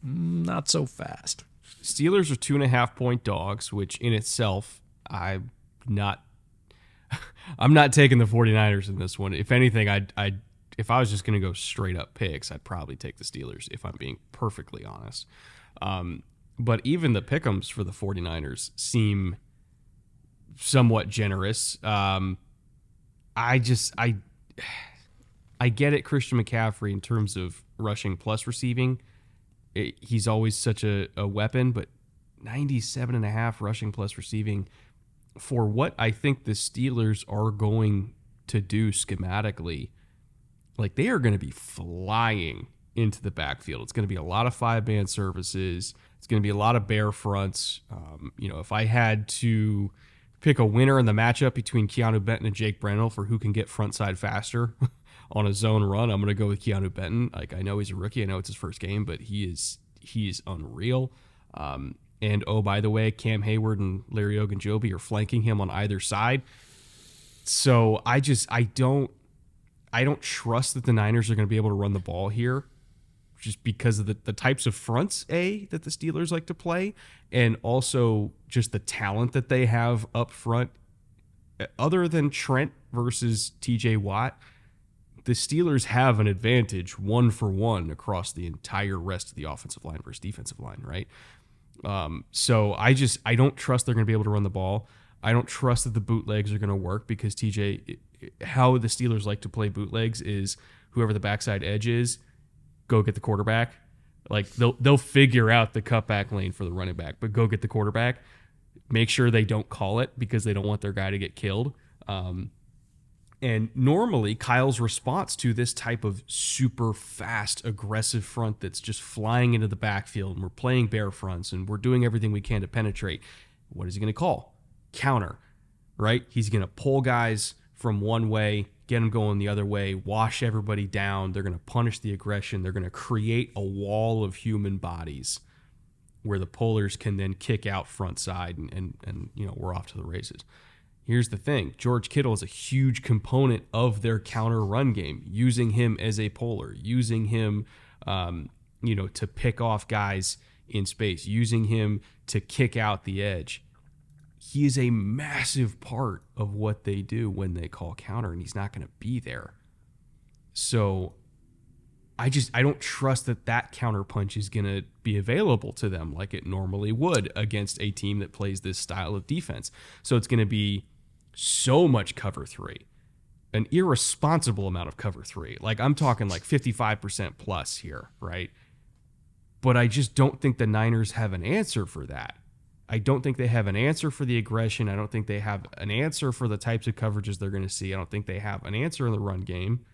Not so fast. Steelers are 2.5-point dogs, which in itself, I'm not taking the 49ers in this one. If anything, if I was just going to go straight up picks, I'd probably take the Steelers, if I'm being perfectly honest. But even the pick'ems for the 49ers seem somewhat generous. I get it, Christian McCaffrey, in terms of rushing plus receiving. He's always such a weapon, but 97.5 rushing plus receiving for what I think the Steelers are going to do schematically. Like, they are going to be flying into the backfield. It's going to be a lot of 5-man services. It's going to be a lot of bear fronts. If I had to pick a winner in the matchup between Keanu Benton and Jake Brendel for who can get front side faster on a zone run, I'm going to go with Keanu Benton. Like, I know he's a rookie. I know it's his first game, but he is unreal. And oh, by the way, Cam Hayward and Larry Ogunjobi are flanking him on either side. So I don't trust that the Niners are going to be able to run the ball here, just because of the types of fronts, that the Steelers like to play, and also just the talent that they have up front. Other than Trent versus TJ Watt, the Steelers have an advantage 1-for-1 across the entire rest of the offensive line versus defensive line, right? So I don't trust they're going to be able to run the ball. I don't trust that the bootlegs are going to work, because how the Steelers like to play bootlegs is whoever the backside edge is, go get the quarterback. Like, they'll figure out the cutback lane for the running back, but go get the quarterback. Make sure they don't call it because they don't want their guy to get killed. And normally Kyle's response to this type of super fast, aggressive front that's just flying into the backfield, and we're playing bear fronts and we're doing everything we can to penetrate, what is he going to call? Counter, right? He's going to pull guys from one way, get them going the other way, wash everybody down. They're going to punish the aggression. They're going to create a wall of human bodies where the pullers can then kick out front side and we're off to the races. Here's the thing. George Kittle is a huge component of their counter run game, using him as a puller, using him, to pick off guys in space, using him to kick out the edge. He is a massive part of what they do when they call counter, and he's not going to be there. So I don't trust that counter punch is going to be available to them like it normally would against a team that plays this style of defense. So it's going to be so much cover 3, an irresponsible amount of cover 3. Like I'm talking like 55% plus here, right? But I just don't think the Niners have an answer for that. I don't think they have an answer for the aggression. I don't think they have an answer for the types of coverages they're going to see. I don't think they have an answer in the run game.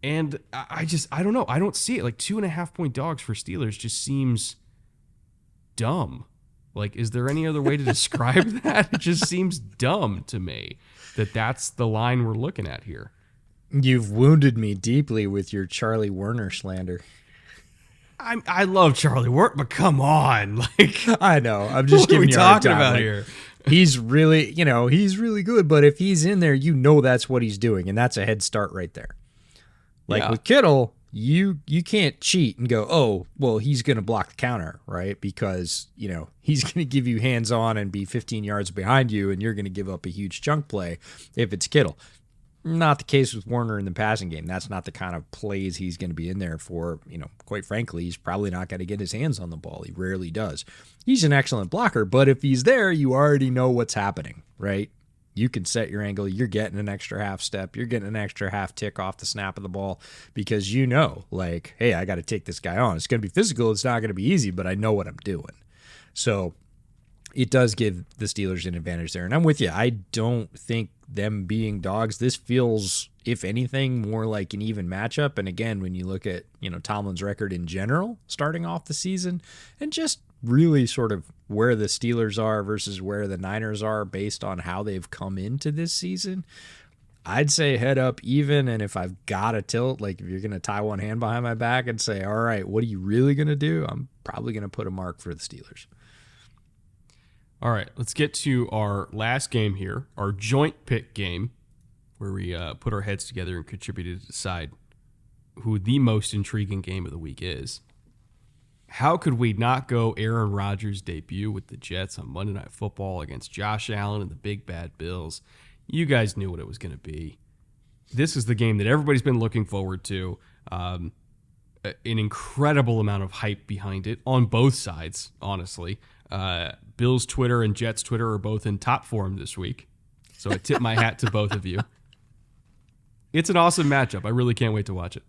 And I don't know. I don't see it. Like 2.5 point dogs for Steelers just seems dumb. Like, is there any other way to describe that? It just seems dumb to me that's the line we're looking at here. You've wounded me deeply with your Charlie Werner slander. I love Charlie Werner, but come on. Like, I know. I'm just giving you a hard time. What are we talking about like, here? He's really, he's really good, but if he's in there, that's what he's doing, and that's a head start right there. Like with Kittle, you can't cheat and go, oh, well, he's going to block the counter, right? Because, he's going to give you hands on and be 15 yards behind you, and you're going to give up a huge chunk play if it's Kittle. Not the case with Warner in the passing game. That's not the kind of plays he's going to be in there for. Quite frankly, he's probably not going to get his hands on the ball. He rarely does. He's an excellent blocker, but if he's there, you already know what's happening, right? You can set your angle. You're getting an extra half step. You're getting an extra half tick off the snap of the ball because like, hey, I got to take this guy on. It's going to be physical. It's not going to be easy, but I know what I'm doing. So it does give the Steelers an advantage there. And I'm with you. I don't think them being dogs, this feels, if anything, more like an even matchup. And again, when you look at, Tomlin's record in general, starting off the season, and just really sort of where the Steelers are versus where the Niners are based on how they've come into this season, I'd say head up even. And if I've got to tilt, like if you're going to tie one hand behind my back and say, all right, what are you really going to do? I'm probably going to put a mark for the Steelers. All right, let's get to our last game here, our joint pick game, where we put our heads together and contributed to decide who the most intriguing game of the week is. How could we not go Aaron Rodgers' debut with the Jets on Monday Night Football against Josh Allen and the Big Bad Bills? You guys knew what it was going to be. This is the game that everybody's been looking forward to. An incredible amount of hype behind it on both sides, honestly. Bills Twitter and Jets Twitter are both in top form this week. So I tip my hat to both of you. It's an awesome matchup. I really can't wait to watch it.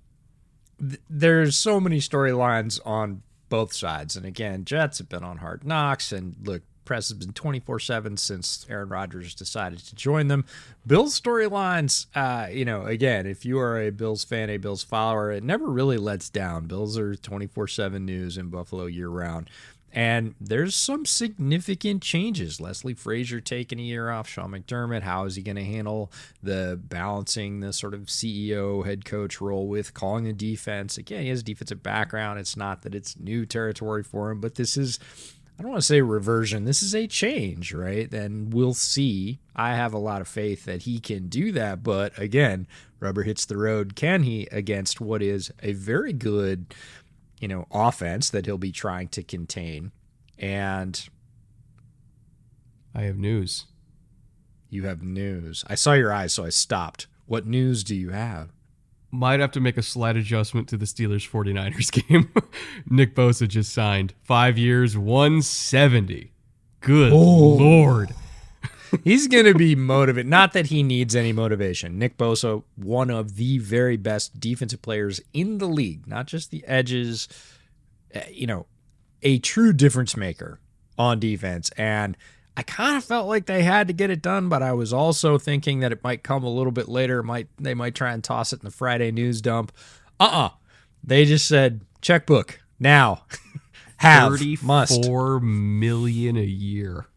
There's so many storylines on both sides. And again, Jets have been on Hard Knocks. And look, press has been 24/7 since Aaron Rodgers decided to join them. Bills storylines, again, if you are a Bills fan, a Bills follower, it never really lets down. Bills are 24/7 news in Buffalo year-round. And there's some significant changes. Leslie Frazier taking a year off. Sean McDermott, how is he going to handle the balancing the sort of CEO, head coach role with calling the defense? Again, he has a defensive background. It's not that it's new territory for him, but this is, I don't want to say reversion. This is a change, right? And we'll see. I have a lot of faith that he can do that. But again, rubber hits the road. Can he against what is a very good offense that he'll be trying to contain? And I have news. You have news. I saw your eyes, so I stopped. What news do you have? Might have to make a slight adjustment to the Steelers 49ers game. Nick Bosa just signed 5 years, 170. Good Lord. He's going to be motivated. Not that he needs any motivation. Nick Bosa, one of the very best defensive players in the league, not just the edges, a true difference maker on defense. And I kind of felt like they had to get it done, but I was also thinking that it might come a little bit later. They might try and toss it in the Friday news dump. They just said checkbook now. Have must. $34 million a year.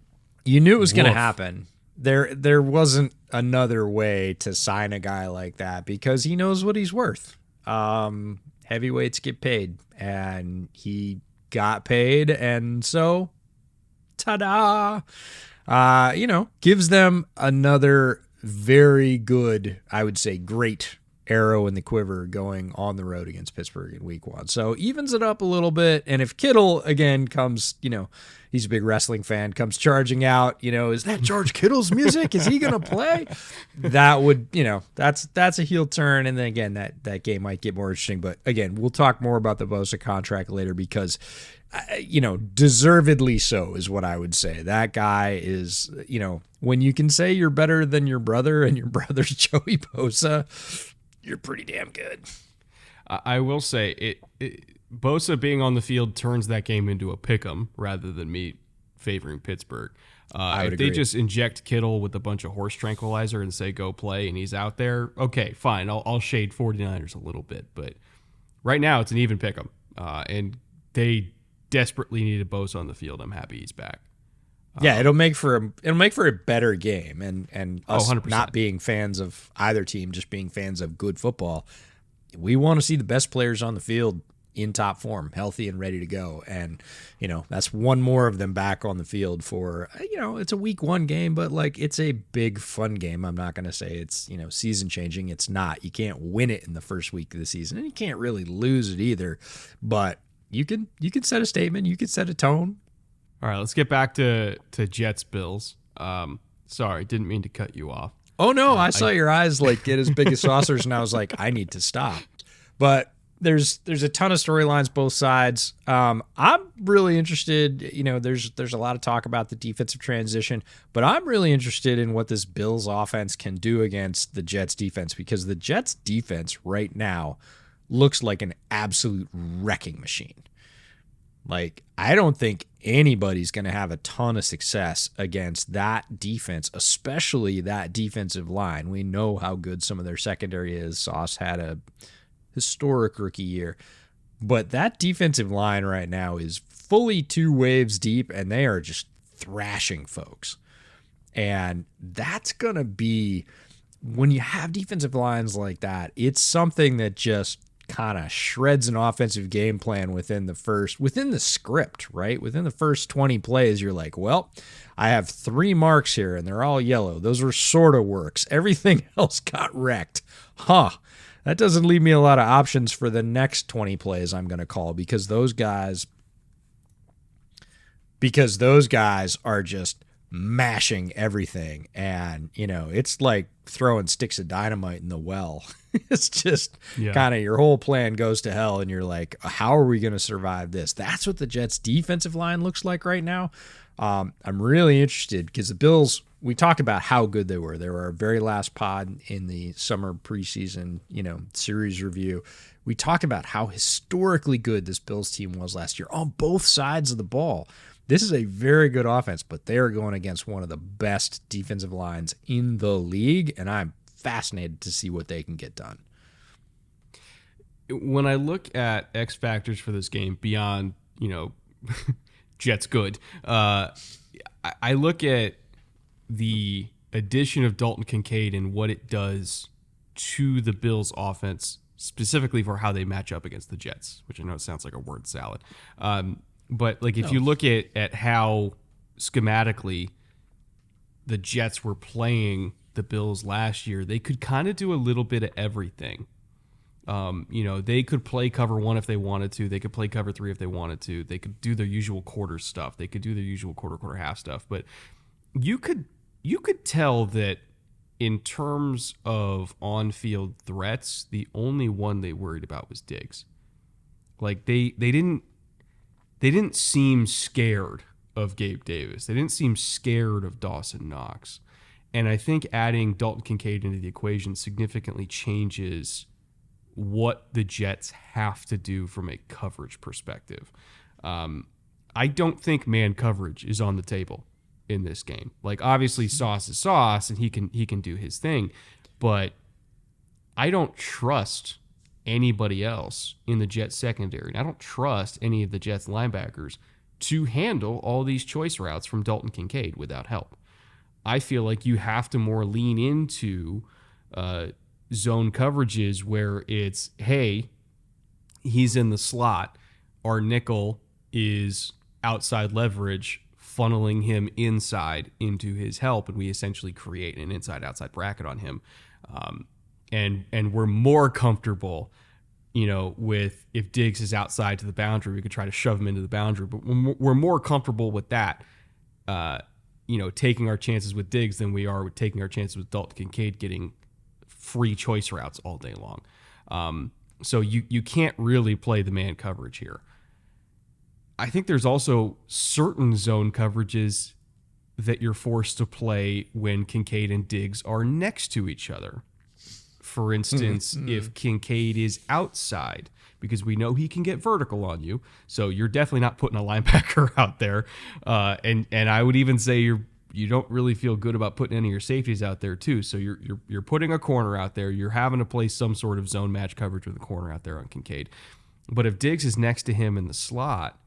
You knew it was going to happen. There wasn't another way to sign a guy like that because he knows what he's worth. Heavyweights get paid, and he got paid, and so ta-da! Gives them another very good, I would say great arrow in the quiver going on the road against Pittsburgh in week 1. So evens it up a little bit. And if Kittle again comes, he's a big wrestling fan, comes charging out, is that George Kittle's music? Is he going to play? That would, that's a heel turn. And then again, that game might get more interesting. But again, we'll talk more about the Bosa contract later because, deservedly so is what I would say. That guy is, when you can say you're better than your brother and your brother's Joey Bosa, you're pretty damn good. I will say Bosa being on the field turns that game into a pick'em rather than me favoring Pittsburgh. If they just inject Kittle with a bunch of horse tranquilizer and say go play and he's out there, okay, fine. I'll shade 49ers a little bit, but right now it's an even pick'em, and they desperately needed Bosa on the field. I'm happy he's back. Yeah, it'll make for a better game, and us 100%. Not being fans of either team, just being fans of good football. We want to see the best players on the field in top form, healthy and ready to go, and that's one more of them back on the field for it's a week 1 game, but like it's a big fun game. I'm not going to say it's season changing. It's not. You can't win it in the first week of the season, and you can't really lose it either. But you can set a statement. You can set a tone. All right, let's get back to Jets Bills. Sorry, didn't mean to cut you off. Oh no, I saw your eyes like get as big as saucers, and I was like, I need to stop. But there's a ton of storylines both sides. I'm really interested. There's a lot of talk about the defensive transition, but I'm really interested in what this Bills offense can do against the Jets defense because the Jets defense right now looks like an absolute wrecking machine. Like, I don't think anybody's going to have a ton of success against that defense, especially that defensive line. We know how good some of their secondary is. Sauce had a historic rookie year. But that defensive line right now is fully 2 waves deep, and they are just thrashing folks. And that's going to be, when you have defensive lines like that, it's something that just kind of shreds an offensive game plan within the script, right? Within the first 20 plays, you're like, well, I have 3 marks here and they're all yellow. Those were sort of works. Everything else got wrecked. That doesn't leave me a lot of options for the next 20 plays I'm going to call because those guys are just mashing everything. And, it's like throwing sticks of dynamite in the well. It's just kind of your whole plan goes to hell, and you're like, how are we going to survive this? That's what the Jets' defensive line looks like right now. I'm really interested because the Bills, we talked about how good they were. They were our very last pod in the summer preseason, series review. We talked about how historically good this Bills team was last year on both sides of the ball. This is a very good offense, but they're going against one of the best defensive lines in the league, and I'm fascinated to see what they can get done. When I look at X factors for this game beyond, Jets good, I look at the addition of Dalton Kincaid and what it does to the Bills offense, specifically for how they match up against the Jets, which I know it sounds like a word salad. But like if you look at how schematically the Jets were playing the Bills last year, they could kind of do a little bit of everything. They could play cover 1 if they wanted to. They could play cover 3 if they wanted to. They could do their usual quarter stuff. They could do their usual quarter half stuff. But you could tell that in terms of on-field threats, the only one they worried about was Diggs. Like they didn't seem scared of Gabe Davis. They didn't seem scared of Dawson Knox. And I think adding Dalton Kincaid into the equation significantly changes what the Jets have to do from a coverage perspective. I don't think man coverage is on the table in this game. Like, obviously Sauce is Sauce and he can do his thing, but I don't trust anybody else in the Jets secondary. And I don't trust any of the Jets linebackers to handle all these choice routes from Dalton Kincaid without help. I feel like you have to more lean into zone coverages where it's, hey, he's in the slot. Our nickel is outside leverage, funneling him inside into his help, and we essentially create an inside-outside bracket on him. And we're more comfortable, with if Diggs is outside to the boundary, we could try to shove him into the boundary. But we're more comfortable with that, taking our chances with Diggs than we are with taking our chances with Dalton Kincaid getting free choice routes all day long. So you can't really play the man coverage here. I think there's also certain zone coverages that you're forced to play when Kincaid and Diggs are next to each other. For instance, if Kincaid is outside, because we know he can get vertical on you, so you're definitely not putting a linebacker out there. And I would even say you don't really feel good about putting any of your safeties out there too. So you're putting a corner out there. You're having to play some sort of zone match coverage with a corner out there on Kincaid. But if Diggs is next to him in the slot,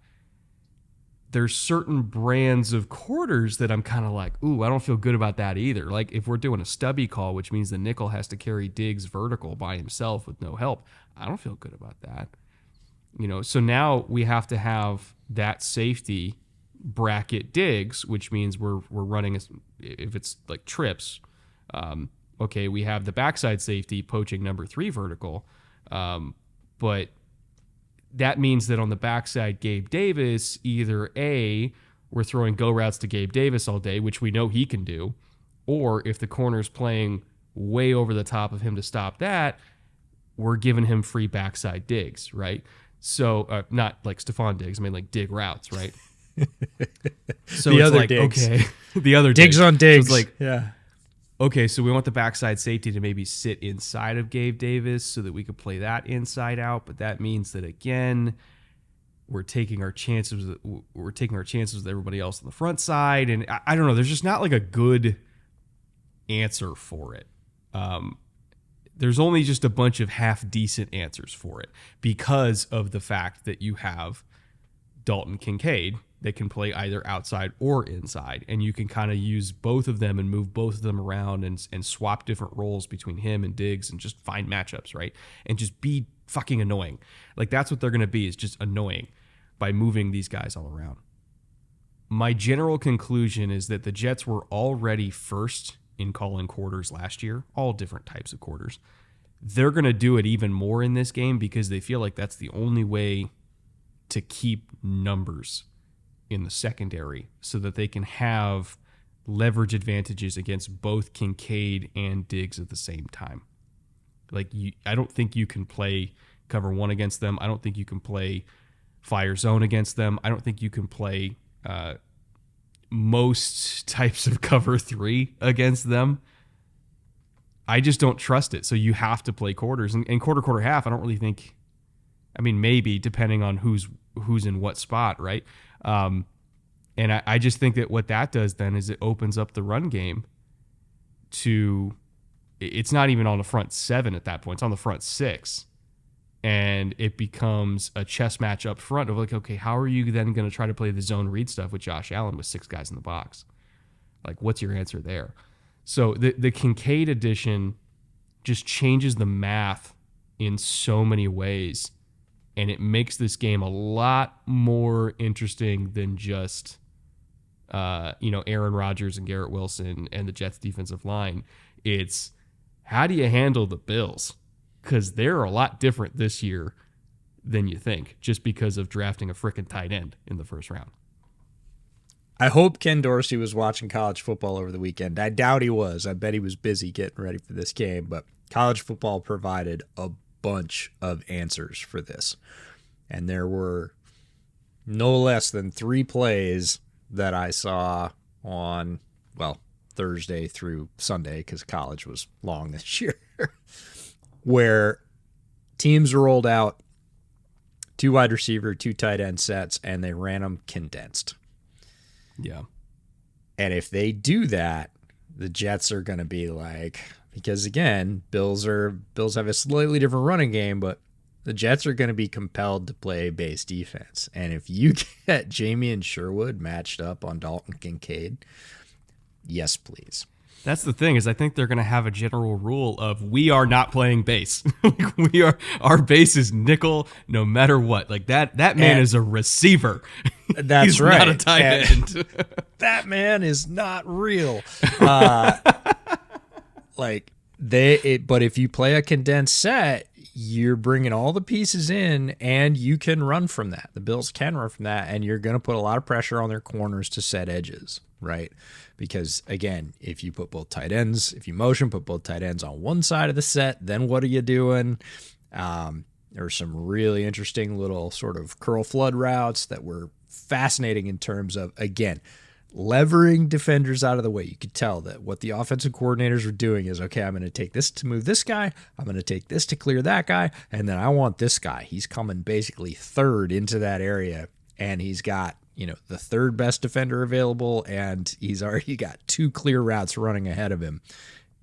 there's certain brands of quarters that I'm kind of like, ooh, I don't feel good about that either. Like if we're doing a stubby call, which means the nickel has to carry Diggs vertical by himself with no help, I don't feel good about that. So now we have to have that safety bracket Diggs, which means we're running, if it's like trips, okay, we have the backside safety poaching number 3 vertical, but that means that on the backside, Gabe Davis, either A, we're throwing go routes to Gabe Davis all day, which we know he can do, or if the corner's playing way over the top of him to stop that, we're giving him free backside digs, right? So, not like Stephon Diggs, I mean like dig routes, right? So the it's other like, Diggs. okay, the other Diggs on Diggs. So it's like, yeah. Okay, so we want the backside safety to maybe sit inside of Gabe Davis so that we could play that inside out, but that means that again, we're taking our chances with everybody else on the front side, and I don't know. There's just not like a good answer for it. There's only just a bunch of half decent answers for it because of the fact that you have Dalton Kincaid that can play either outside or inside, and you can kind of use both of them and move both of them around and swap different roles between him and Diggs and just find matchups, right? And just be fucking annoying. Like that's what they're going to be, is just annoying by moving these guys all around. My general conclusion is that the Jets were already first in calling quarters last year, all different types of quarters. They're going to do it even more in this game because they feel like that's the only way to keep numbers in the secondary so that they can have leverage advantages against both Kincaid and Diggs at the same time. Like I don't think you can play cover 1 against them. I don't think you can play fire zone against them. I don't think you can play most types of cover 3 against them. I just don't trust it. So you have to play quarters and quarter, half. I don't really think, I mean, maybe depending on who's in what spot, right? And I just think that what that does then is it opens up the run game to, it's not even on the front 7 at that point. It's on the front 6. And it becomes a chess match up front of like, okay, how are you then going to try to play the zone read stuff with Josh Allen with 6 guys in the box? Like, what's your answer there? So the Kincaid addition just changes the math in so many ways. And it makes this game a lot more interesting than just, Aaron Rodgers and Garrett Wilson and the Jets defensive line. It's how do you handle the Bills? Because they're a lot different this year than you think, just because of drafting a freaking tight end in the first round. I hope Ken Dorsey was watching college football over the weekend. I doubt he was. I bet he was busy getting ready for this game, but college football provided a bunch of answers for this. And there were no less than 3 plays that I saw on, Thursday through Sunday, because college was long this year, where teams rolled out 2 wide receiver, 2 tight end sets, and they ran them condensed. Yeah. And if they do that, the Jets are going to be like, because again, Bills have a slightly different running game, but the Jets are going to be compelled to play base defense. And if you get Jamie and Sherwood matched up on Dalton Kincaid, yes, please. That's the thing, is I think they're going to have a general rule of we are not playing base. Our base is nickel no matter what. Like that man is a receiver. That's He's right. not a tight end. That man is not real. But if you play a condensed set, you're bringing all the pieces in, and you can run from that. The Bills can run from that, and you're going to put a lot of pressure on their corners to set edges, right? Because, again, if you put both tight ends, if you motion, put both tight ends on one side of the set, then what are you doing? There were some really interesting little sort of curl flood routes that were fascinating in terms of, again, levering defenders out of the way. You could tell that what the offensive coordinators were doing is, okay, I'm going to take this to move this guy. I'm going to take this to clear that guy. And then I want this guy. He's coming basically third into that area, and he's got, the third best defender available, and he's already got 2 clear routes running ahead of him.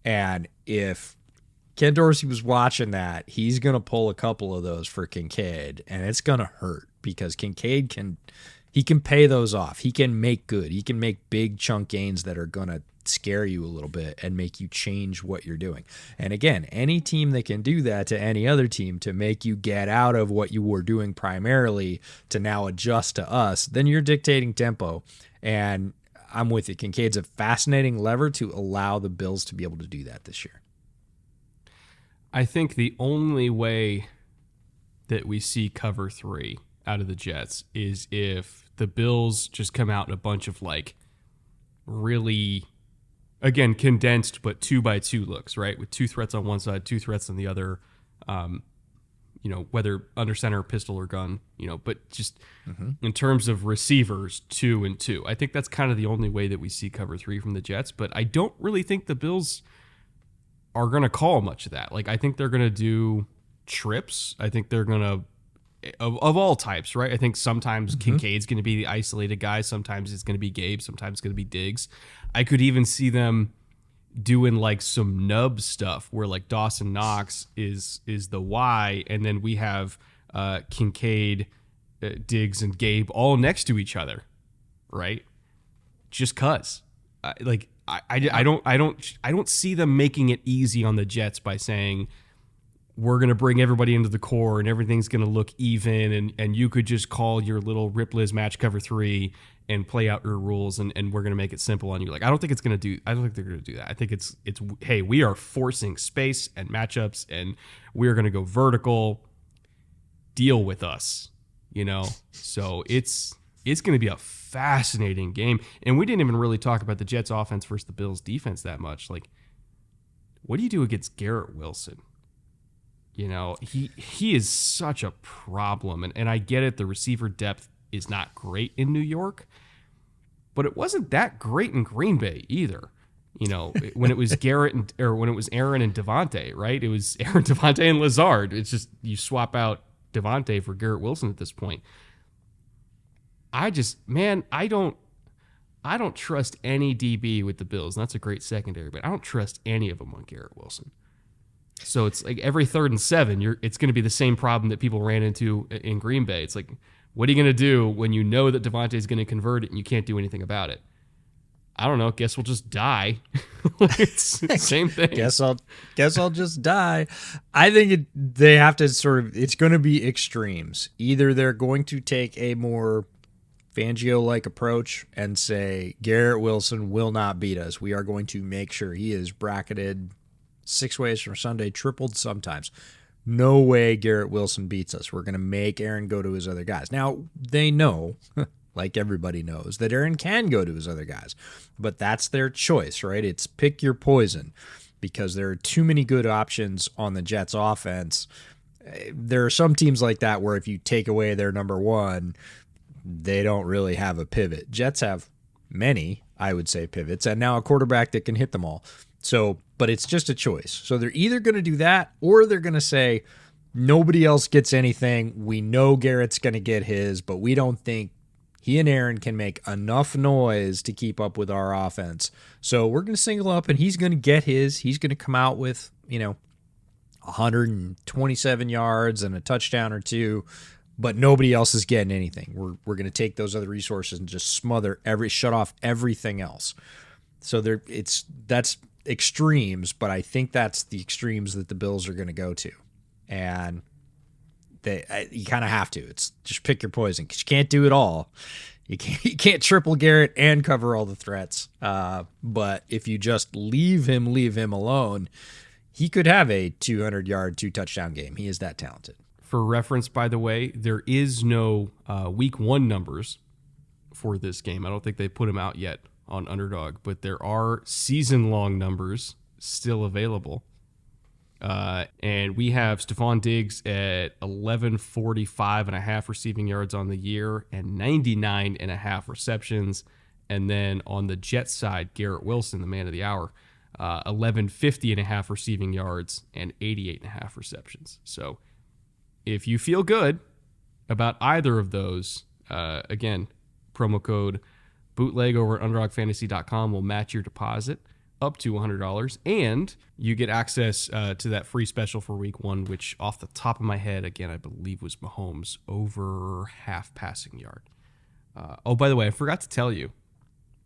And if Ken Dorsey was watching that, he's going to pull a couple of those for Kincaid, and it's going to hurt because Kincaid can pay those off. He can make good. He can make big chunk gains that are going to scare you a little bit and make you change what you're doing. And again, any team that can do that to any other team to make you get out of what you were doing primarily to now adjust to us, then you're dictating tempo. And I'm with you. Kincaid's a fascinating lever to allow the Bills to be able to do that this year. I think the only way that we see cover 3 out of the Jets is if the Bills just come out in a bunch of really, again, condensed but 2x2 looks, right? With 2 threats on one side, 2 threats on the other, whether under center, pistol, or gun, but just in terms of receivers, 2 and 2. I think that's kind of the only way that we see cover 3 from the Jets, but I don't really think the Bills are going to call much of that. I think they're going to do trips. I think they're going to, of all types, right? I think sometimes Kincaid's going to be the isolated guy. Sometimes it's going to be Gabe. Sometimes it's going to be Diggs. I could even see them doing some nub stuff where Dawson Knox is the Y, and then we have Kincaid, Diggs, and Gabe all next to each other, right? Just cause. I don't see them making it easy on the Jets by saying, we're going to bring everybody into the core and everything's going to look even, and you could just call your little Rip Liz match cover 3 and play out your rules, and we're going to make it simple on you. I don't think they're going to do that. I think it's hey, we are forcing space and matchups, and we're going to go vertical. Deal with us, So it's going to be a fascinating game. And we didn't even really talk about the Jets offense versus the Bills defense that much. What do you do against Garrett Wilson? He is such a problem, and I get it. The receiver depth is not great in New York, but it wasn't that great in Green Bay either. When it was when it was Aaron and Devontae, right? It was Aaron, Devontae, and Lazard. It's just you swap out Devontae for Garrett Wilson at this point. I don't trust any DB with the Bills. And that's a great secondary, but I don't trust any of them on Garrett Wilson. So it's every 3rd and 7, it's going to be the same problem that people ran into in Green Bay. It's what are you going to do when you know that Devontae is going to convert it and you can't do anything about it? I don't know. Guess we'll just die. It's the same thing. Guess I'll just die. I think they have to it's going to be extremes. Either they're going to take a more Fangio-like approach and say, Garrett Wilson will not beat us. We are going to make sure he is bracketed 6 ways from Sunday, tripled sometimes. No way Garrett Wilson beats us. We're going to make Aaron go to his other guys. Now, they know, like everybody knows, that Aaron can go to his other guys. But that's their choice, right? It's pick your poison because there are too many good options on the Jets offense. There are some teams like that where if you take away their number 1, they don't really have a pivot. Jets have many, I would say, pivots, and now a quarterback that can hit them all. So, but it's just a choice. So they're either going to do that or they're going to say nobody else gets anything. We know Garrett's going to get his, but we don't think he and Aaron can make enough noise to keep up with our offense. So we're going to single up, and he's going to get his. He's going to come out with, 127 yards and a touchdown or two, but nobody else is getting anything. We're going to take those other resources and just shut off everything else. So that's extremes, but I think that's the extremes that the Bills are going to go to. And you kind of have to. It's just pick your poison, because you can't do it all. You can't triple Garrett and cover all the threats. But if you just leave him alone, he could have a 200-yard, 2-touchdown game. He is that talented. For reference, by the way, there is no week 1 numbers for this game. I don't think they put them out yet on Underdog, but there are season-long numbers still available. And we have Stephon Diggs at 1145.5 receiving yards on the year and 99.5 receptions. And then on the Jets side, Garrett Wilson, the man of the hour, 1150.5 receiving yards and 88.5 receptions. So if you feel good about either of those, again, promo code bootleg over at underdogfantasy.com will match your deposit up to $100, and you get access to that free special for week 1, which off the top of my head, again, I believe was Mahomes over half passing yard. Oh, by the way, I forgot to tell you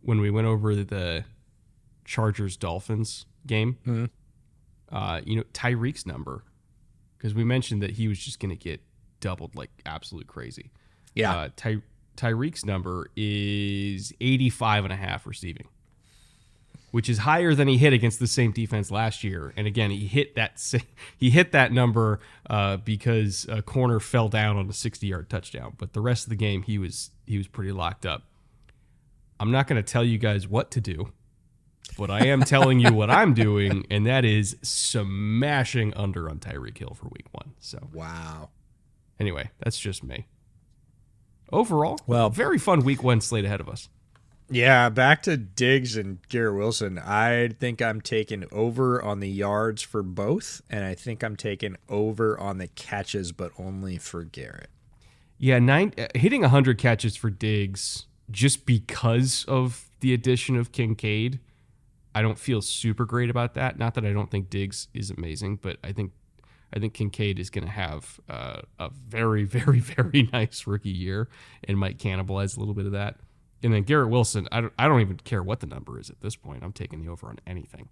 when we went over the Chargers-Dolphins game, Tyreek's number, because we mentioned that he was just going to get doubled like absolute crazy. Yeah. Tyreek's number is 85.5 receiving, which is higher than he hit against the same defense last year. And again, he hit that number because a corner fell down on a 60-yard touchdown. But the rest of the game, he was pretty locked up. I'm not going to tell you guys what to do, but I am telling you what I'm doing, and that is smashing under on Tyreek Hill for week 1. So wow. Anyway, that's just me. Overall, well, very fun week 1 slate ahead of us. Yeah, back to Diggs and Garrett Wilson. I think I'm taking over on the yards for both, and I think I'm taking over on the catches, but only for Garrett. Yeah, hitting 100 catches for Diggs just because of the addition of Kincaid. I don't feel super great about that. Not that I don't think Diggs is amazing, but I think Kincaid is going to have a very, very, very nice rookie year and might cannibalize a little bit of that. And then Garrett Wilson, I don't even care what the number is at this point. I'm taking the over on anything.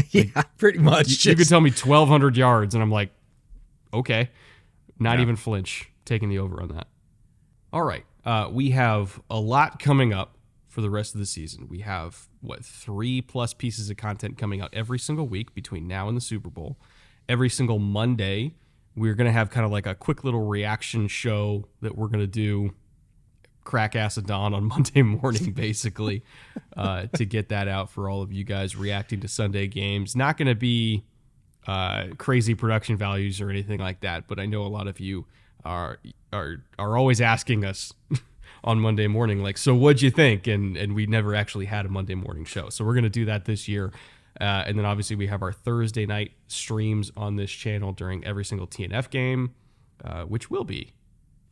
Yeah, pretty much. You could tell me 1,200 yards, and I'm like, okay. Not even flinch. Taking the over on that. All right. We have a lot coming up for the rest of the season. We have, 3+ pieces of content coming out every single week between now and the Super Bowl. Every single Monday, we're going to have kind of like a quick little reaction show that we're going to do crack acid dawn on Monday morning, basically, to get that out for all of you guys reacting to Sunday games. Not going to be crazy production values or anything like that, but I know a lot of you are always asking us on Monday morning, like, so what'd you think? And we never actually had a Monday morning show, so we're going to do that this year. And then obviously we have our Thursday night streams on this channel during every single TNF game, which will be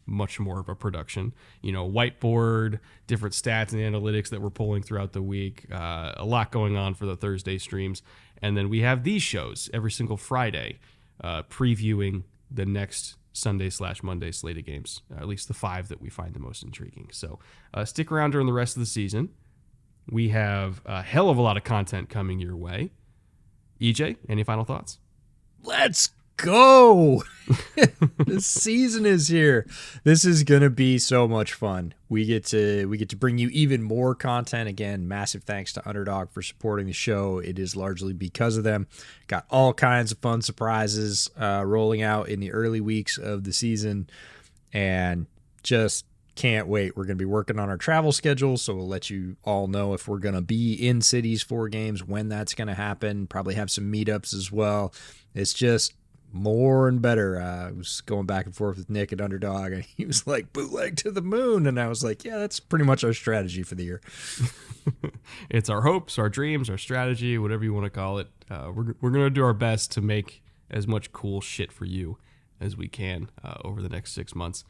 much more of a production, whiteboard, different stats and analytics that we're pulling throughout the week, a lot going on for the Thursday streams. And then we have these shows every single Friday, previewing the next Sunday/Monday slate of games, at least the 5 that we find the most intriguing. So stick around during the rest of the season. We have a hell of a lot of content coming your way. EJ, any final thoughts? Let's go. The season is here. This is going to be so much fun. We get to bring you even more content. Again, massive thanks to Underdog for supporting the show. It is largely because of them. Got all kinds of fun surprises rolling out in the early weeks of the season, and just can't wait. We're going to be working on our travel schedule, so we'll let you all know if we're going to be in cities for games, when that's going to happen. Probably have some meetups as well. It's just more and better. I was going back and forth with Nick at Underdog, and he was like, bootleg to the moon. And I was like, yeah, that's pretty much our strategy for the year. It's our hopes, our dreams, our strategy, whatever you want to call it. We're going to do our best to make as much cool shit for you as we can over the next 6 months.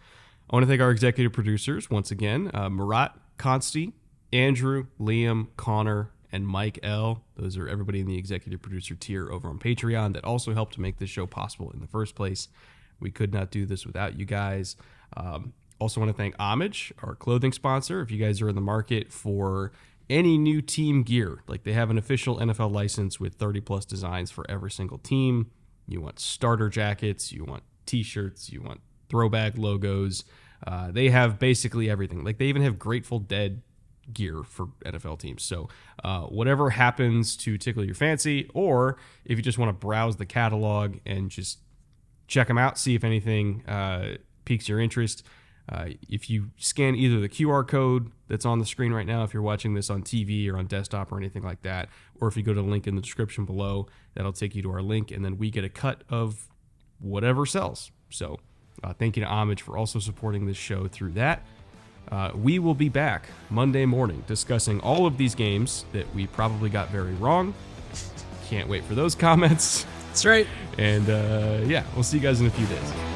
I want to thank our executive producers once again, Murat, Consti, Andrew, Liam, Connor, and Mike L. Those are everybody in the executive producer tier over on Patreon that also helped to make this show possible in the first place. We could not do this without you guys. Also want to thank Homage, our clothing sponsor. If you guys are in the market for any new team gear, like they have an official NFL license with 30 plus designs for every single team. You want starter jackets, you want t-shirts, you want throwback logos. They have basically everything. Like they even have Grateful Dead gear for NFL teams. So whatever happens to tickle your fancy, or if you just want to browse the catalog and just check them out, see if anything piques your interest. If you scan either the QR code that's on the screen right now, if you're watching this on TV or on desktop or anything like that, or if you go to the link in the description below, that'll take you to our link, and then we get a cut of whatever sells. So thank you to Homage for also supporting this show through that. We will be back Monday morning discussing all of these games that we probably got very wrong. Can't wait for those comments. That's right. And yeah, we'll see you guys in a few days.